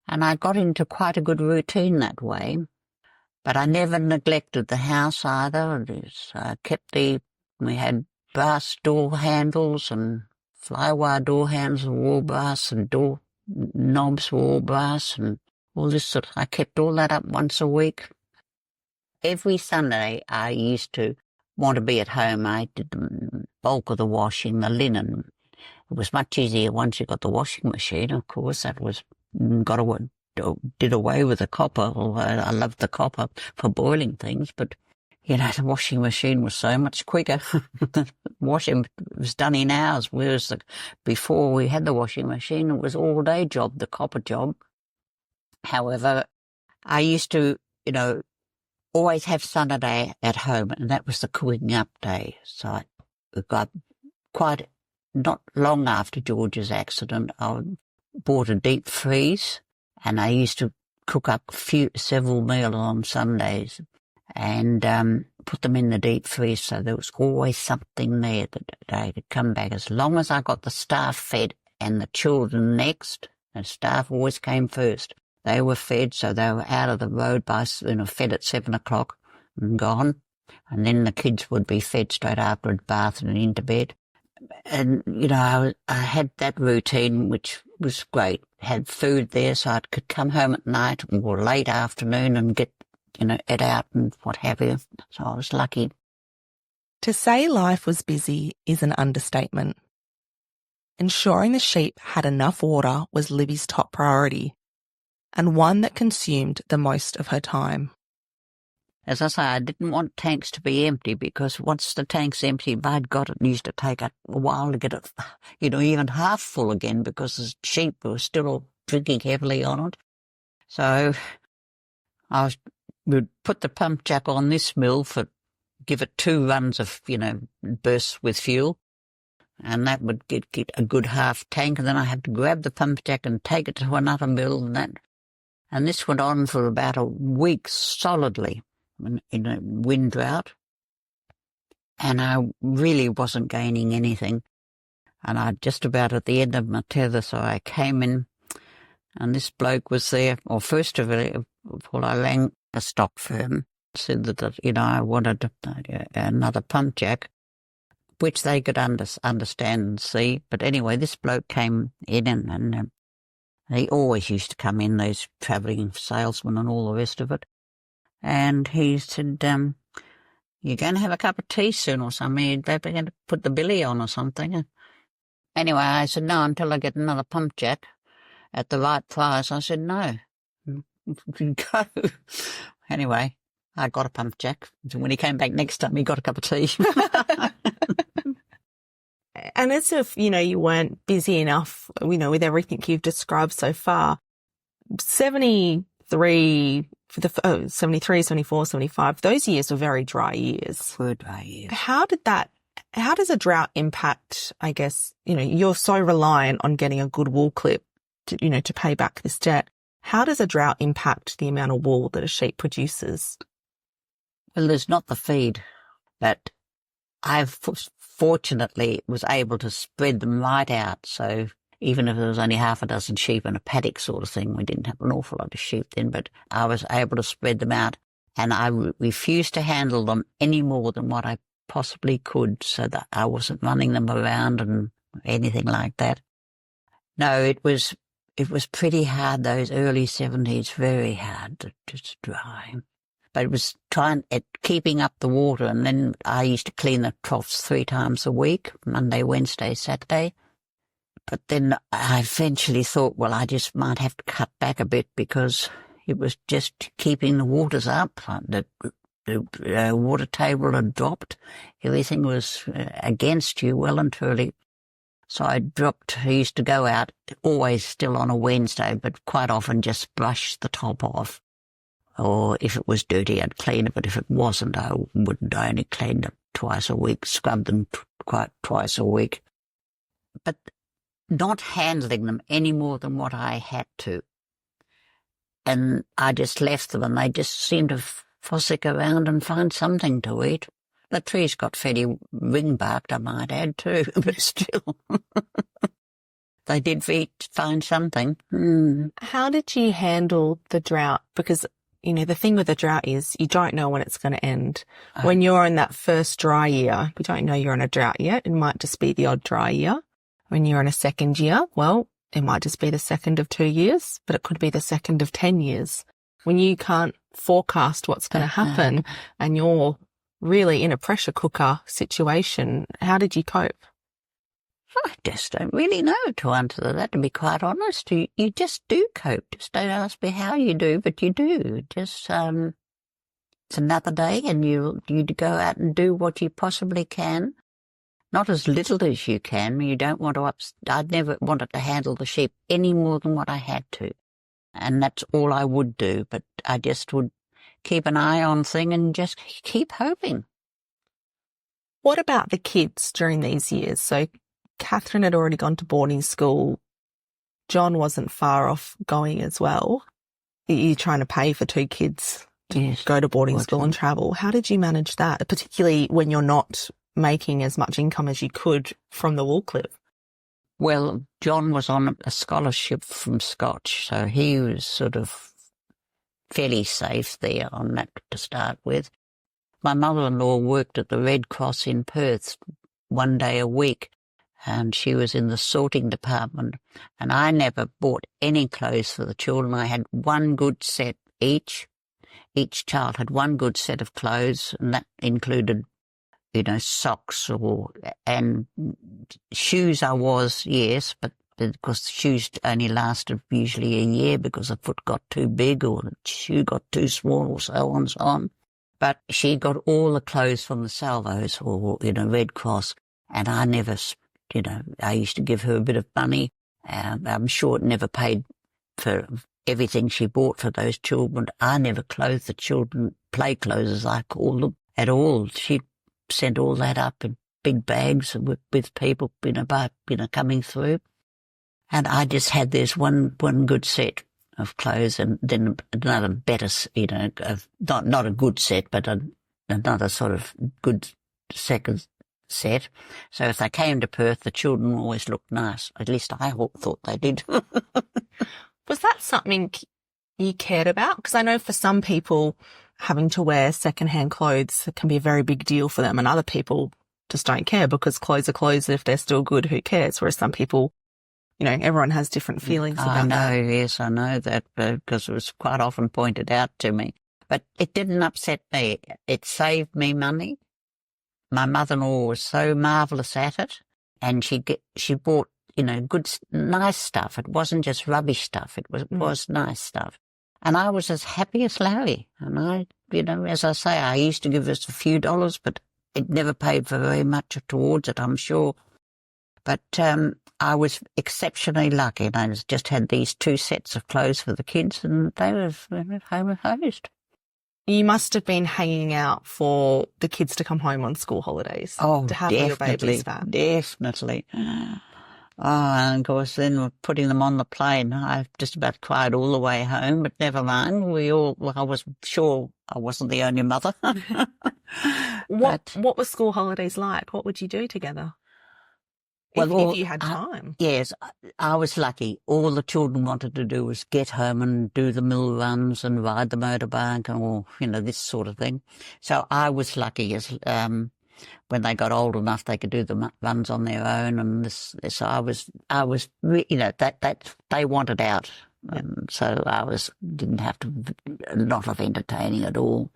And I got into quite a good routine that way. But I never neglected the house either. I kept we had brass door handles and flywire door handles were all brass, and door knobs were all brass, and all this sort of, I kept all that up once a week. Every Sunday I used to want to be at home. I did the bulk of the washing, the linen. It was much easier once you got the washing machine, of course. That was, did away with the copper. Although I loved the copper for boiling things, but the washing machine was so much quicker. Washing was done in hours, whereas before we had the washing machine, it was all day job, the copper job. However, I used to, always have Sunday at home, and that was the cooking up day. So I got quite not long after George's accident, I bought a deep freeze, and I used to cook up several meals on Sundays and put them in the deep freeze, so there was always something there that I could come back. As long as I got the staff fed and the children next, the staff always came first. They were fed, so they were out of the road by, fed at 7 o'clock and gone. And then the kids would be fed straight after a bath and into bed. And, I had that routine, which was great. Had food there, so I could come home at night or late afternoon and get, it out and what have you. So I was lucky. To say life was busy is an understatement. Ensuring the sheep had enough water was Libby's top priority, and one that consumed the most of her time. As I say, I didn't want tanks to be empty, because once the tank's empty, by God, it used to take a while to get it, even half full again, because the sheep were still drinking heavily on it. So we'd put the pump jack on this mill give it 2 runs of, bursts with fuel, and that would get a good half tank, and then I had to grab the pump jack and take it to another mill, and this went on for about a week solidly in a wind drought, and I really wasn't gaining anything, and I just about at the end of my tether, so I came in, and this bloke was there. Or first of all, I rang a stock firm, said that I wanted another pump jack, which they could understand and see. But anyway, this bloke came in, and he always used to come in, those travelling salesmen and all the rest of it. And he said, you're going to have a cup of tea soon or something. They're going to put the billy on or something. Anyway, I said, no, until I get another pump jack at the right price. I said, no. Go. Anyway, I got a pump jack. When he came back next time, he got a cup of tea. And as if, you weren't busy enough, with everything you've described so far, 73, 73, 74, 75, those years were very dry years. Were dry years. How does a drought impact, I guess, you're so reliant on getting a good wool clip to pay back this debt. How does a drought impact the amount of wool that a sheep produces? Well, there's not the feed, but I've fortunately was able to spread them right out. So even if there was only half a dozen sheep in a paddock sort of thing, we didn't have an awful lot of sheep then, but I was able to spread them out, and I refused to handle them any more than what I possibly could, so that I wasn't running them around and anything like that. No, it was pretty hard, those early 70s, very hard to dry. But it was keeping up the water, and then I used to clean the troughs 3 times a week, Monday, Wednesday, Saturday. But then I eventually thought, well, I just might have to cut back a bit, because it was just keeping the waters up. The water table had dropped. Everything was against you well and truly. So I used to go out, always still on a Wednesday, but quite often just brush the top off. Or if it was dirty, I'd clean it, but if it wasn't, I wouldn't. I only cleaned them twice a week, scrubbed them twice a week. But not handling them any more than what I had to. And I just left them, and they just seemed to fossick around and find something to eat. The trees got fairly ring-barked, I might add, too, but still. They did find something. How did you handle the drought? Because, the thing with the drought is you don't know when it's going to end. When you're in that first dry year, you don't know you're in a drought yet. It might just be the odd dry year. When you're in a second year, well, it might just be the second of 2 years, but it could be the second of 10 years. When you can't forecast what's going to happen and you're really in a pressure cooker situation, how did you cope? I just don't really know to answer that, to be quite honest. You just do cope. Just don't ask me how you do, but you do. Just, it's another day, and you go out and do what you possibly can. Not as little as you can. You don't want to I'd never wanted to handle the sheep any more than what I had to. And that's all I would do. But I just would keep an eye on things and just keep hoping. What about the kids during these years? So Catherine had already gone to boarding school. John wasn't far off going as well. You're trying to pay for 2 kids to go to boarding school and travel. How did you manage that, particularly when you're not making as much income as you could from the wool clip? Well, John was on a scholarship from Scotch, so he was sort of fairly safe there on that to start with. My mother-in-law worked at the Red Cross in Perth 1 day a week, and she was in the sorting department, and I never bought any clothes for the children. I had 1 good set each. Each child had 1 good set of clothes, and that included socks and shoes. Yes, but because the shoes only lasted usually a year because the foot got too big or the shoe got too small or so on and so on. But she got all the clothes from the salvos or, Red Cross, and I never, I used to give her a bit of money. I'm sure it never paid for everything she bought for those children. I never clothed the children, play clothes as I call them, at all. She sent all that up in big bags with people, coming through. And I just had this one good set of clothes, and then another better, not a good set, but another sort of good second set. So if they came to Perth, the children always looked nice. At least I thought they did. Was that something you cared about? Because I know for some people, having to wear second-hand clothes can be a very big deal for them, and other people just don't care because clothes are clothes. If they're still good, who cares? Whereas some people, everyone has different feelings about that. Yes, I know that because it was quite often pointed out to me. But it didn't upset me. It saved me money. My mother-in-law was so marvellous at it, and she bought, good, nice stuff. It wasn't just rubbish stuff. It was nice stuff. And I was as happy as Larry. And I, as I say, I used to give us a few dollars, but it never paid for very much towards it, I'm sure. But I was exceptionally lucky, and I just had these 2 sets of clothes for the kids, and they were home and hosed. You must have been hanging out for the kids to come home on school holidays. Oh, to have definitely, your babies back. Definitely. Oh, and of course, then we're putting them on the plane. I just about cried all the way home, but never mind. I was sure I wasn't the only mother. What were school holidays like? What would you do together? If you had time. Yes, I was lucky. All the children wanted to do was get home and do the mill runs and ride the motorbike or, this sort of thing. So I was lucky as when they got old enough they could do the runs on their own, and this I was that they wanted out. Yeah. So didn't have to a lot of entertaining at all.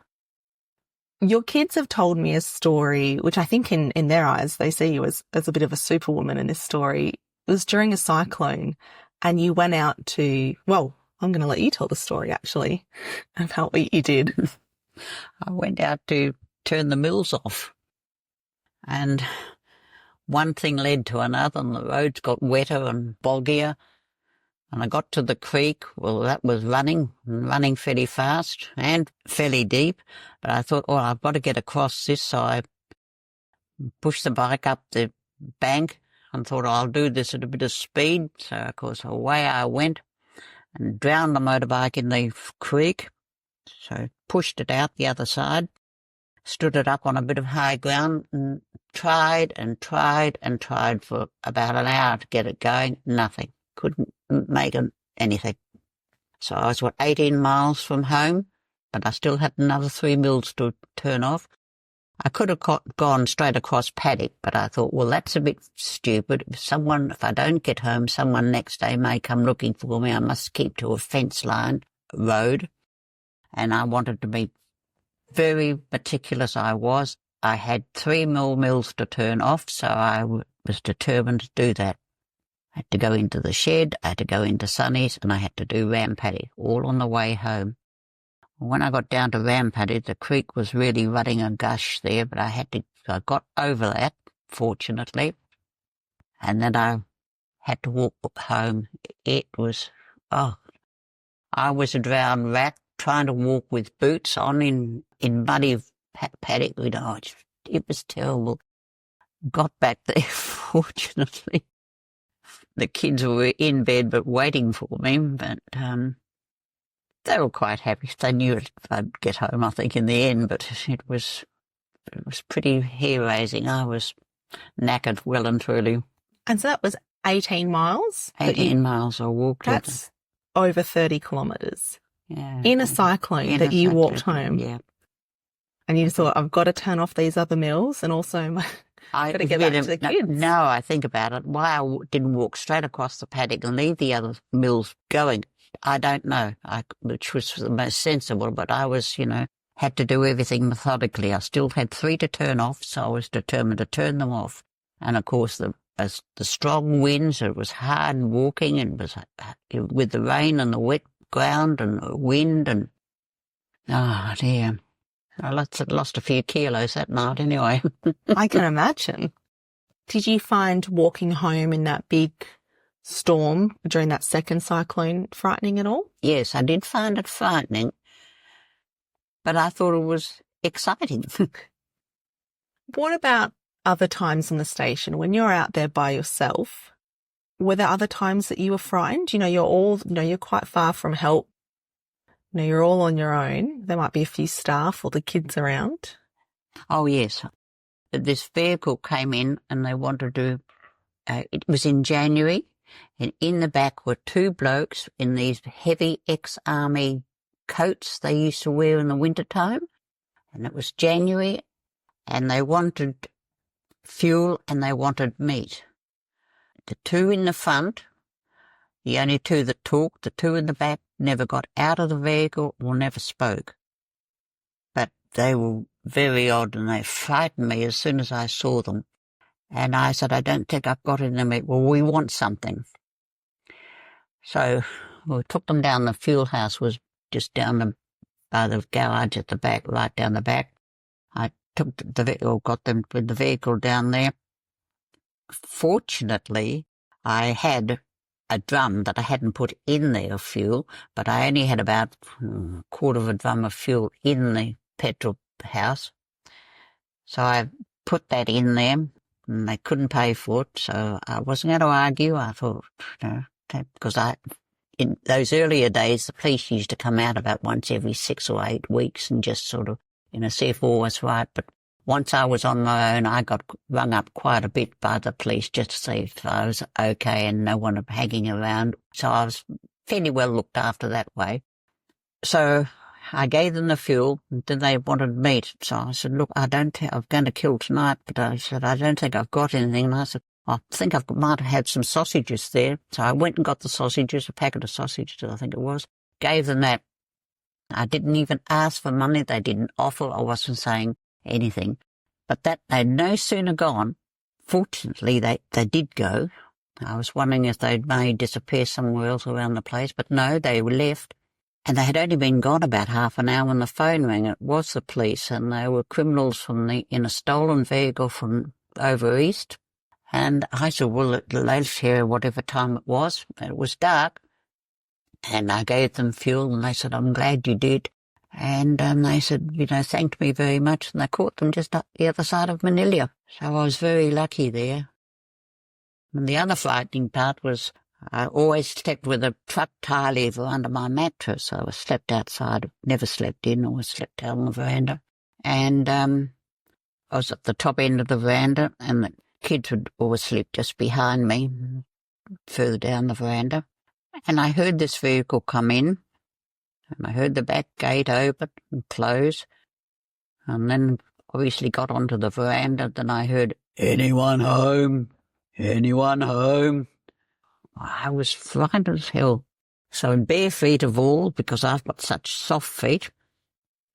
Your kids have told me a story, which I think in their eyes, they see you as a bit of a superwoman in this story. It was during a cyclone and you went out to, well, I'm going to let you tell the story actually about what you did. I went out to turn the mills off, and one thing led to another, and the roads got wetter and boggier. And I got to the creek. Well, that was running fairly fast and fairly deep. But I thought, I've got to get across this. So I pushed the bike up the bank and thought, I'll do this at a bit of speed. So, of course, away I went and drowned the motorbike in the creek. So pushed it out the other side, stood it up on a bit of high ground and tried for about an hour to get it going. Nothing. Couldn't make anything. So I was, 18 miles from home, but I still had another 3 mills to turn off. I could have gone straight across paddock, but I thought, well, that's a bit stupid. If I don't get home, someone next day may come looking for me. I must keep to a fence line road. And I wanted to be very meticulous. I had 3 more mills to turn off, so I was determined to do that. I had to go into the shed, I had to go into Sunny's, and I had to do Rampaddy, all on the way home. When I got down to Rampaddy, the creek was really running a gush there, but I got over that, fortunately, and then I had to walk home. It was, I was a drowned rat trying to walk with boots on in muddy paddock. It was terrible. Got back there, fortunately. The kids were in bed but waiting for me, but they were quite happy. They knew I'd get home, I think, in the end, but it was pretty hair-raising. I was knackered well and truly. And so that was 18 miles? 18 miles I walked. That's over 30 kilometres. Yeah. In a cyclone that you walked home. Yeah. And you just thought, I've got to turn off these other mills and also got to get back to the kids. No, I think about it. Why I didn't walk straight across the paddock and leave the other mills going, I don't know, which was the most sensible, but I was, had to do everything methodically. I still had 3 to turn off, so I was determined to turn them off. And, of course, the strong winds, it was hard walking, and it was with the rain and the wet ground and the wind, and, oh, dear. I lost a few kilos that night anyway. I can imagine. Did you find walking home in that big storm during that second cyclone frightening at all? Yes, I did find it frightening, but I thought it was exciting. What about other times on the station when you're out there by yourself? Were there other times that you were frightened? You're quite far from help. You're all on your own. There might be a few staff or the kids around. Oh, yes. This vehicle came in and they wanted to, it was in January, and in the back were 2 blokes in these heavy ex-army coats they used to wear in the winter time. And it was January, and they wanted fuel and they wanted meat. The 2 in the front, the only 2 that talked, the 2 in the back never got out of the vehicle or never spoke. they were very odd and they frightened me as soon as I saw them. And I said, I don't think I've got it in me. Well, we want something. So we took them down. The fuel house was just down by the garage at the back, right down the back. I took got them with the vehicle down there. Fortunately, I had a drum that I hadn't put in there of fuel, but I only had about a quarter of a drum of fuel in the petrol house. So I put that in there, and they couldn't pay for it, so I wasn't going to argue. I thought, because in those earlier days, the police used to come out about once every 6 or 8 weeks and just sort of, see if all was right. But once I was on my own, I got rung up quite a bit by the police just to see if I was okay and no one hanging around. So I was fairly well looked after that way. So I gave them the fuel, and then they wanted meat. So I said, look, I'm going to kill tonight, but I said, I don't think I've got anything. And I said, I think might have had some sausages there. So I went and got the sausages, a packet of sausages, I think it was, gave them that. I didn't even ask for money. They didn't offer. I wasn't saying anything. But that they'd no sooner gone. Fortunately, they did go. I was wondering if they'd may disappear somewhere else around the place, but no, they were left. And they had only been gone about half an hour when the phone rang. It was the police, and they were criminals in a stolen vehicle from over east. And I said, well, they left here whatever time it was. It was dark. And I gave them fuel, and they said, I'm glad you did. And they said, thanked me very much. And they caught them just up the other side of Manila. So I was very lucky there. And the other frightening part was I always slept with a truck tire lever under my mattress. I was slept outside, never slept in, always slept out on the veranda. And I was at the top end of the veranda, and the kids would always sleep just behind me, further down the veranda. And I heard this vehicle come in, and I heard the back gate open and close, and then obviously got onto the veranda. Then I heard, anyone home? Anyone home? I was frightened as hell. So in bare feet of all, because I've got such soft feet,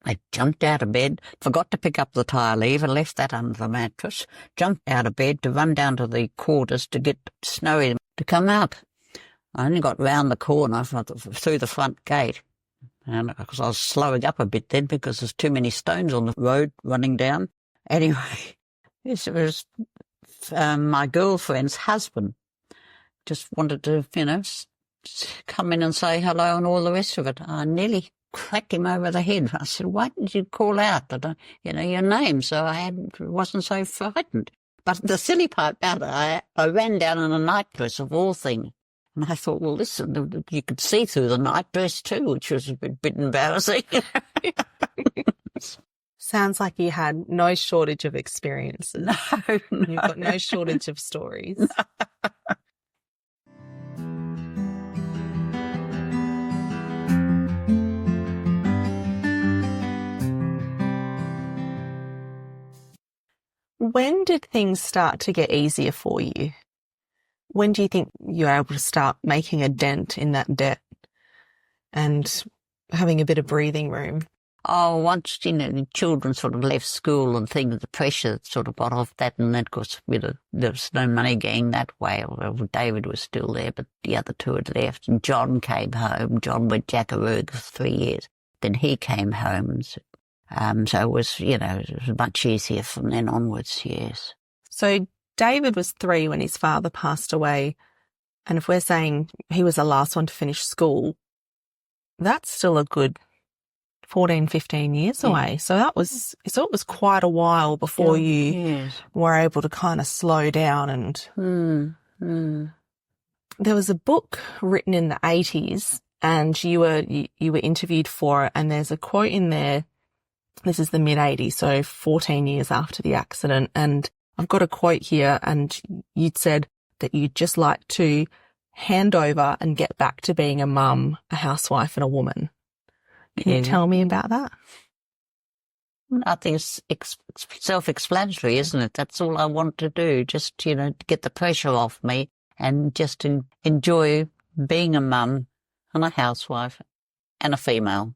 I jumped out of bed, forgot to pick up the tire lever, left that under the mattress, jumped out of bed to run down to the quarters to get Snowy to come out. I only got round the corner through the front gate, and because I was slowing up a bit then because there's too many stones on the road running down. Anyway, this was my girlfriend's husband. Just wanted to, come in and say hello and all the rest of it. I nearly cracked him over the head. I said, why didn't you call out your name? So I wasn't so frightened. But the silly part about it, I ran down in a nightdress of all things. And I thought, well, listen, you could see through the nightdress too, which was a bit embarrassing. Sounds like you had no shortage of experiences. No. You've got no shortage of stories. When did things start to get easier for you? When do you think you were able to start making a dent in that debt and having a bit of breathing room? Oh, once, the children sort of left school and things, the pressure sort of got off that, and then, of course, there was no money going that way. Well, David was still there, but the other two had left, and John came home. John went Jackaroo for 3 years. Then he came home. So it was, it was much easier from then onwards, yes. So David was 3 when his father passed away. And if we're saying he was the last one to finish school, that's still a good 14, 15 years away. So it was quite a while before you were able to kind of slow down. And there was a book written in the 80s, and you were interviewed for it. And there's a quote in there. This is the mid-80s, so 14 years after the accident. And I've got a quote here, and you'd said that you'd just like to hand over and get back to being a mum, a housewife, and a woman. Can you tell me about that? I think it's self-explanatory, isn't it? That's all I want to do, just, to get the pressure off me and just to enjoy being a mum and a housewife and a female.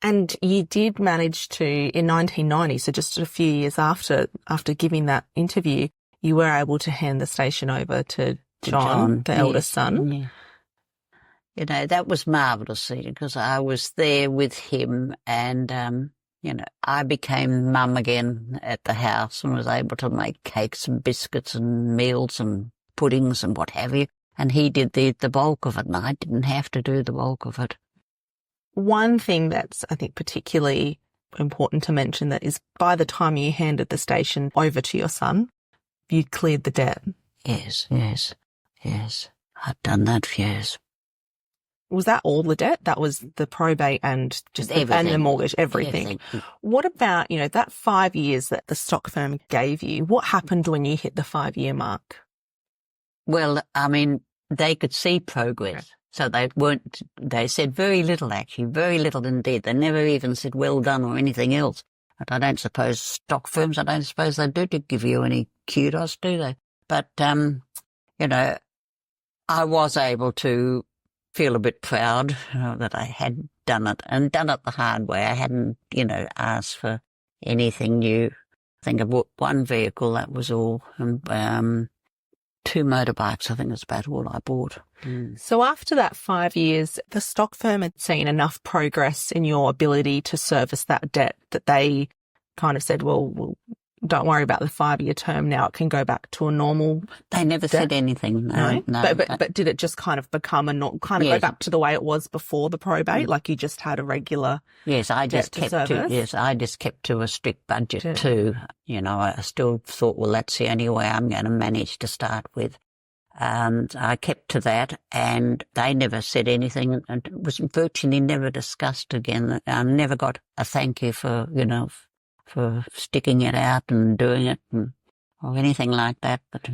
And you did manage to, in 1990, so just a few years after giving that interview, you were able to hand the station over to John, the eldest son. Yeah. You know, that was marvellous because I was there with him and, you know, I became mum again at the house and was able to make cakes and biscuits and meals and puddings and what have you. And he did the bulk of it and I didn't have to do the bulk of it. One thing that's, I think, particularly important to mention that is by the time you handed the station over to your son, you'd cleared the debt. Yes. I'd done that for years. Was that all the debt? That was the probate and just and the mortgage, everything. What about, you know, that 5 years that the stock firm gave you? What happened when you hit the 5-year mark? Well, I mean, they could see progress. Okay. So they said very little actually, very little indeed. They never even said well done or anything else. And I don't suppose stock firms, I don't suppose they do to give you any kudos, do they? But, you know, I was able to feel a bit proud that I had done it and done it the hard way. I hadn't, you know, asked for anything new. I think I bought one vehicle, that was all, and 2 motorbikes, I think that's about all I bought. So after that 5 years, the stock firm had seen enough progress in your ability to service that debt that they kind of said, well, don't worry about the 5-year term now. It can go back to a normal. They never said anything. No. But did it just kind of become go back to the way it was before the probate? Like you just had a regular. Yes, I just kept to a strict budget too. You know, I still thought, well, that's the only way I'm going to manage to start with. And I kept to that, and they never said anything, and it was virtually never discussed again. I never got a thank you for, you know, for sticking it out and doing it or anything like that. But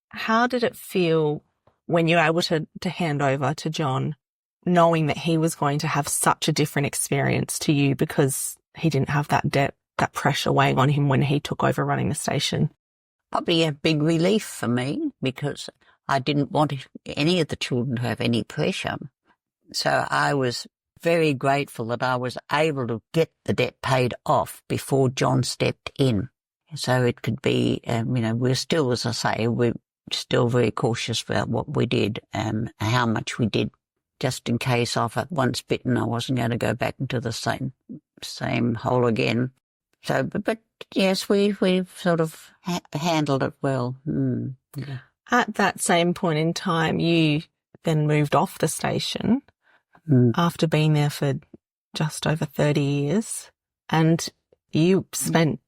how did it feel when you were able to hand over to John, knowing that he was going to have such a different experience to you because he didn't have that debt, that pressure weighing on him when he took over running the station? Probably a big relief for me because I didn't want any of the children to have any pressure. So I was very grateful that I was able to get the debt paid off before John stepped in. So it could be, you know, we're still, as I say, we're still very cautious about what we did and how much we did, just in case of it. Once bitten, I wasn't going to go back into the same hole again. So, but yes, we've sort of handled it well. Yeah. At that same point in time, you then moved off the station after being there for just over 30 years, and you'd spent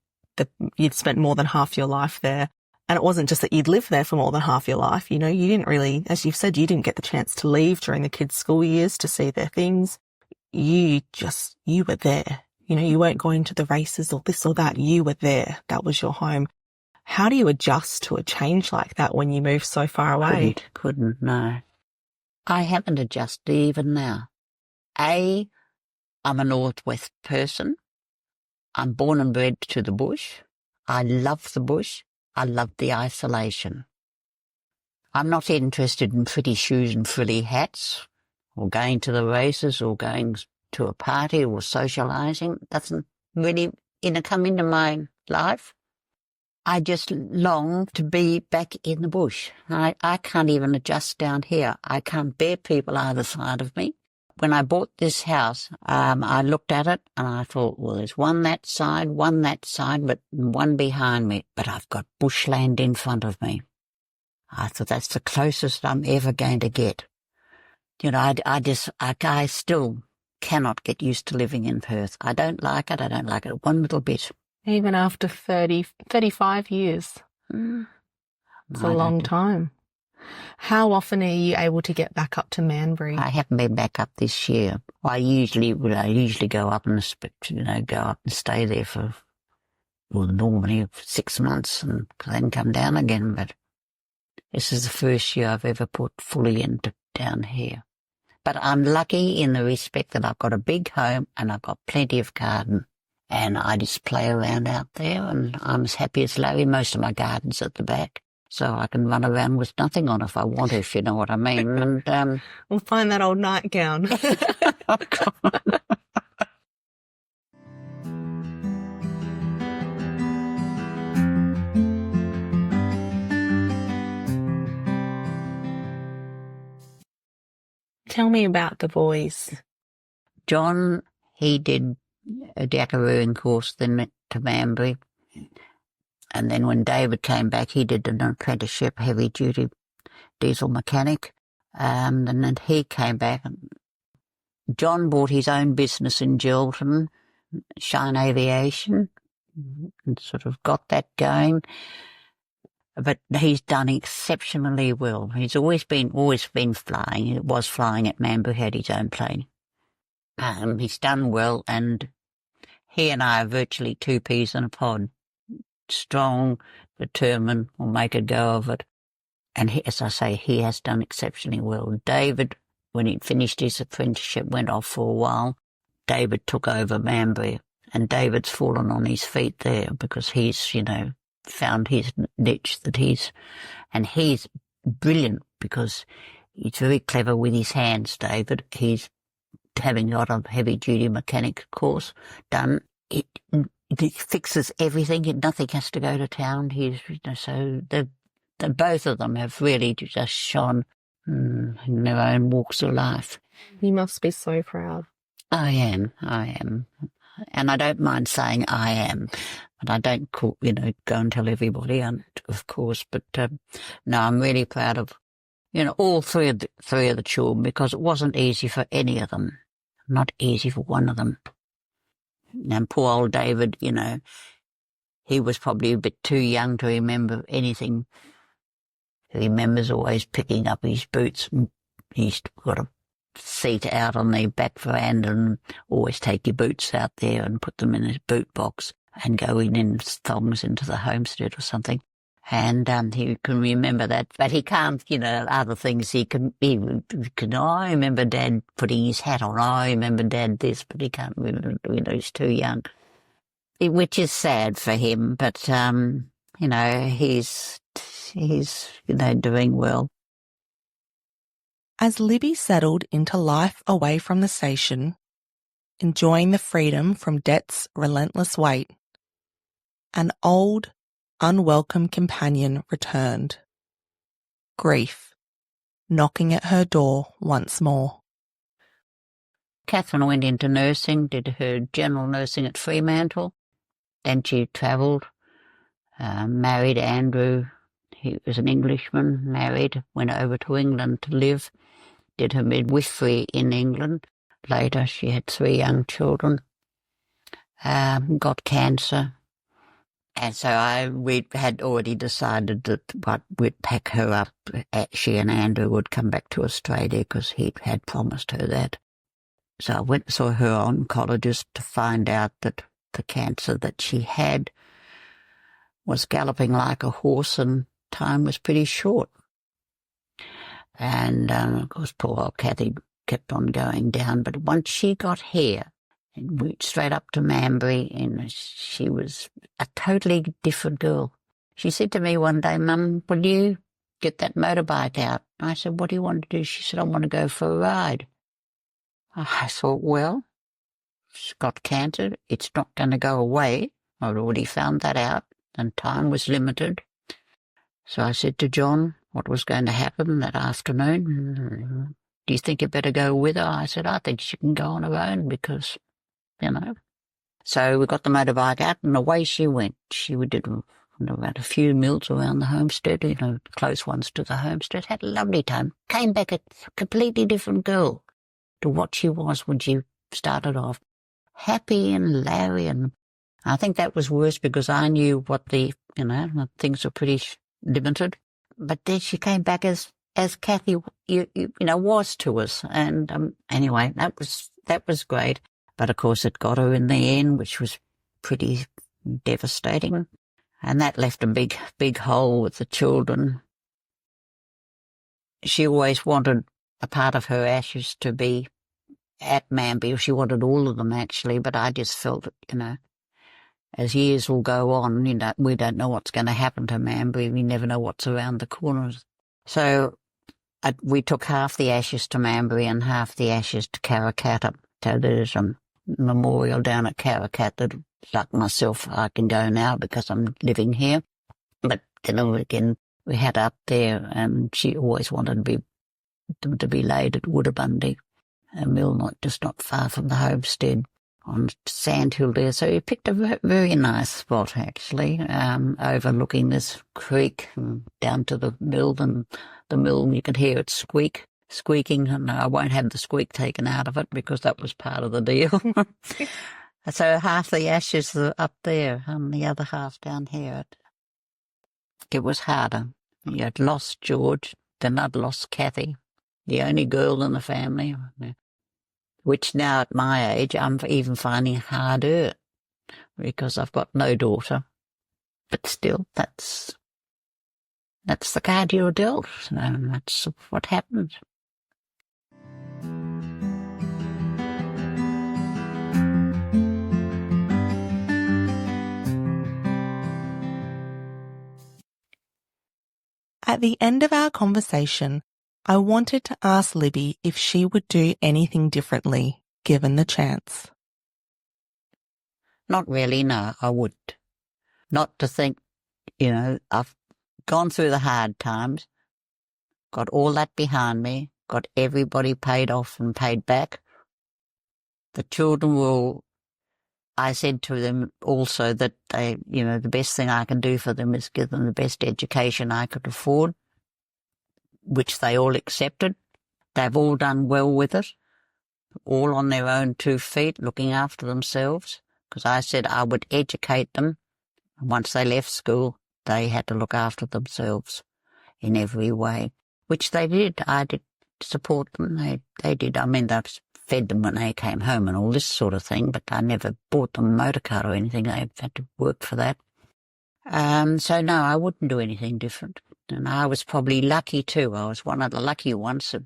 more than half your life there. And it wasn't just that you'd lived there for more than half your life. You know, you didn't really, as you've said, you didn't get the chance to leave during the kids' school years to see their things. You were there. You know, you weren't going to the races or this or that. You were there. That was your home. How do you adjust to a change like that when you move so far away? Couldn't, no. I haven't adjusted even now. I'm a Northwest person. I'm born and bred to the bush. I love the bush. I love the isolation. I'm not interested in pretty shoes and frilly hats or going to the races or going to a party or socialising. Doesn't really come into my life. I just long to be back in the bush. I can't even adjust down here. I can't bear people either side of me. When I bought this house, I looked at it and I thought, well, there's one that side, but one behind me. But I've got bushland in front of me. I thought that's the closest I'm ever going to get. You know, I still cannot get used to living in Perth. I don't like it. I don't like it one little bit. Even after 35 years. It's a long time. How often are you able to get back up to Manbury? I haven't been back up this year. I usually go up and stay there for, well, normally 6 months and then come down again. But this is the first year I've ever put fully into down here. But I'm lucky in the respect that I've got a big home and I've got plenty of garden. And I just play around out there and I'm as happy as Larry. Most of my garden's at the back. So I can run around with nothing on if I want to, if you know what I mean. And we'll find that old nightgown. Tell me about the boys. John, he did a decorating course, then went to Manbury. And then when David came back, he did an apprenticeship, heavy-duty diesel mechanic. And then he came back. John bought his own business in Gilton, Shine Aviation, and sort of got that going. But he's done exceptionally well. He's always been flying. He was flying at Manbury, had his own plane. He's done well, and he and I are virtually two peas in a pod. Strong, determined, will make a go of it. And he, as I say, he has done exceptionally well. David, when he finished his apprenticeship, went off for a while. David took over Manbury, and David's fallen on his feet there because he's, found his niche and he's brilliant because he's very clever with his hands, David. He's having got a heavy-duty mechanic course done. It fixes everything. Nothing has to go to town. So the both of them have really just shone in their own walks of life. You must be so proud. I am. And I don't mind saying I am. But I don't go and tell everybody, of course. But no, I'm really proud of, all three of the children, because it wasn't easy for any of them. Not easy for one of them. And poor old David, he was probably a bit too young to remember anything. He remembers always picking up his boots, and he's got a seat out on the back veranda and always take your boots out there and put them in his boot box and go in thongs into the homestead or something. And he can remember that, but he can't, other things he can, I remember Dad putting his hat on, I remember Dad this, but he can't remember, he's too young. Which is sad for him, but, he's doing well. As Libby settled into life away from the station, enjoying the freedom from debt's relentless weight, an old, unwelcome companion returned. Grief, knocking at her door once more. Catherine went into nursing, did her general nursing at Fremantle. Then she travelled, married Andrew. He was an Englishman, married, went over to England to live, did her midwifery in England. Later she had 3 young children, got cancer. And so we had already decided that we'd pack her up. She and Andrew would come back to Australia because he had promised her that. So I went and saw her oncologist to find out that the cancer that she had was galloping like a horse and time was pretty short. And, of course, poor old Kathy kept on going down. But once she got here, and went straight up to Manbury, and she was a totally different girl. She said to me one day, "Mum, will you get that motorbike out?" I said, "What do you want to do?" She said, "I want to go for a ride." I thought, well, she's got cancer. It's not going to go away. I'd already found that out, and time was limited. So I said to John what was going to happen that afternoon. "Do you think you better go with her?" I said, "I think she can go on her own because, So we got the motorbike out and away she went. She did about a few mills around the homestead, close ones to the homestead. Had a lovely time. Came back a completely different girl to what she was when she started off. Happy and Larry, and I think that was worse because I knew what things were pretty limited. But then she came back as Kathy, was to us. And anyway, that was great. But of course it got her in the end, which was pretty devastating. And that left a big hole with the children. She always wanted a part of her ashes to be at Manbury. She wanted all of them, actually, but I just felt, as years will go on, we don't know what's going to happen to Manbury. We never know what's around the corners. So we took half the ashes to Manbury and half the ashes to Karrakatta. So there's a memorial down at Karrakatta that, like myself, I can go now because I'm living here. But, again, we had up there, and she always wanted to be them to be laid at Woodabundy, a mill not far from the homestead on Sandhill there. So he picked a very nice spot, actually, overlooking this creek and down to the mill, and the mill, you could hear it squeaking, and I won't have the squeak taken out of it because that was part of the deal. So half the ashes are up there and the other half down here. It was harder. You had lost George, then I'd lost Kathy, the only girl in the family, which now at my age I'm even finding harder because I've got no daughter. But still, that's the card you're dealt, and that's what happened. At the end of our conversation, I wanted to ask Libby if she would do anything differently, given the chance. Not really, no, I wouldn't. Not to think, I've gone through the hard times, got all that behind me, got everybody paid off and paid back. The children I said to them also that the best thing I can do for them is give them the best education I could afford, which they all accepted. They've all done well with it, all on their own 2 feet, looking after themselves, because I said I would educate them. Once they left school, they had to look after themselves in every way, which they did. I did support them. They did. I mean, they fed them when they came home and all this sort of thing, but I never bought them a motor car or anything. They had to work for that. So no, I wouldn't do anything different. And I was probably lucky too. I was one of the lucky ones that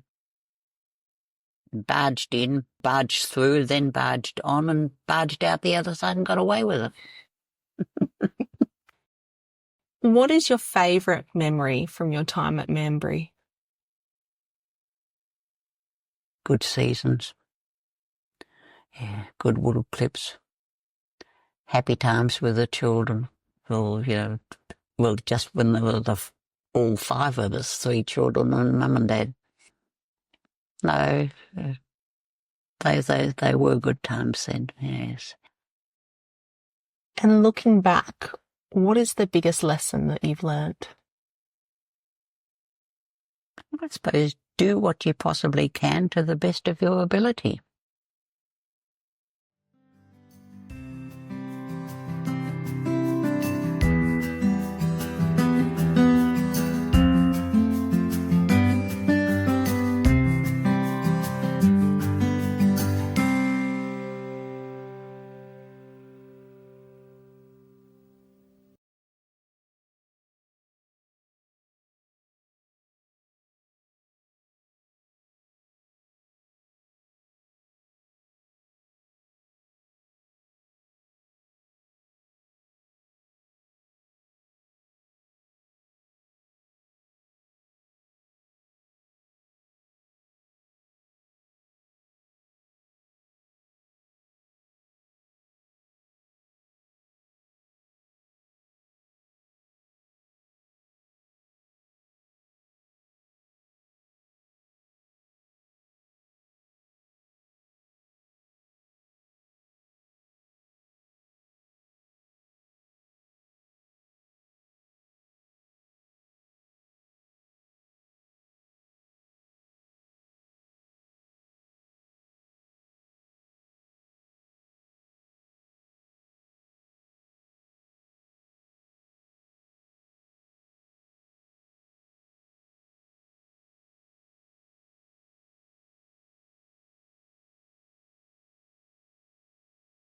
barged in, barged through, then barged on and barged out the other side and got away with it. What is your favourite memory from your time at Manbury? Good seasons. Yeah, good wool clips. Happy times with the children. Just when there were all 5 of us, 3 children and mum and dad. No, they were good times then, yes. And looking back, what is the biggest lesson that you've learnt? I suppose do what you possibly can to the best of your ability.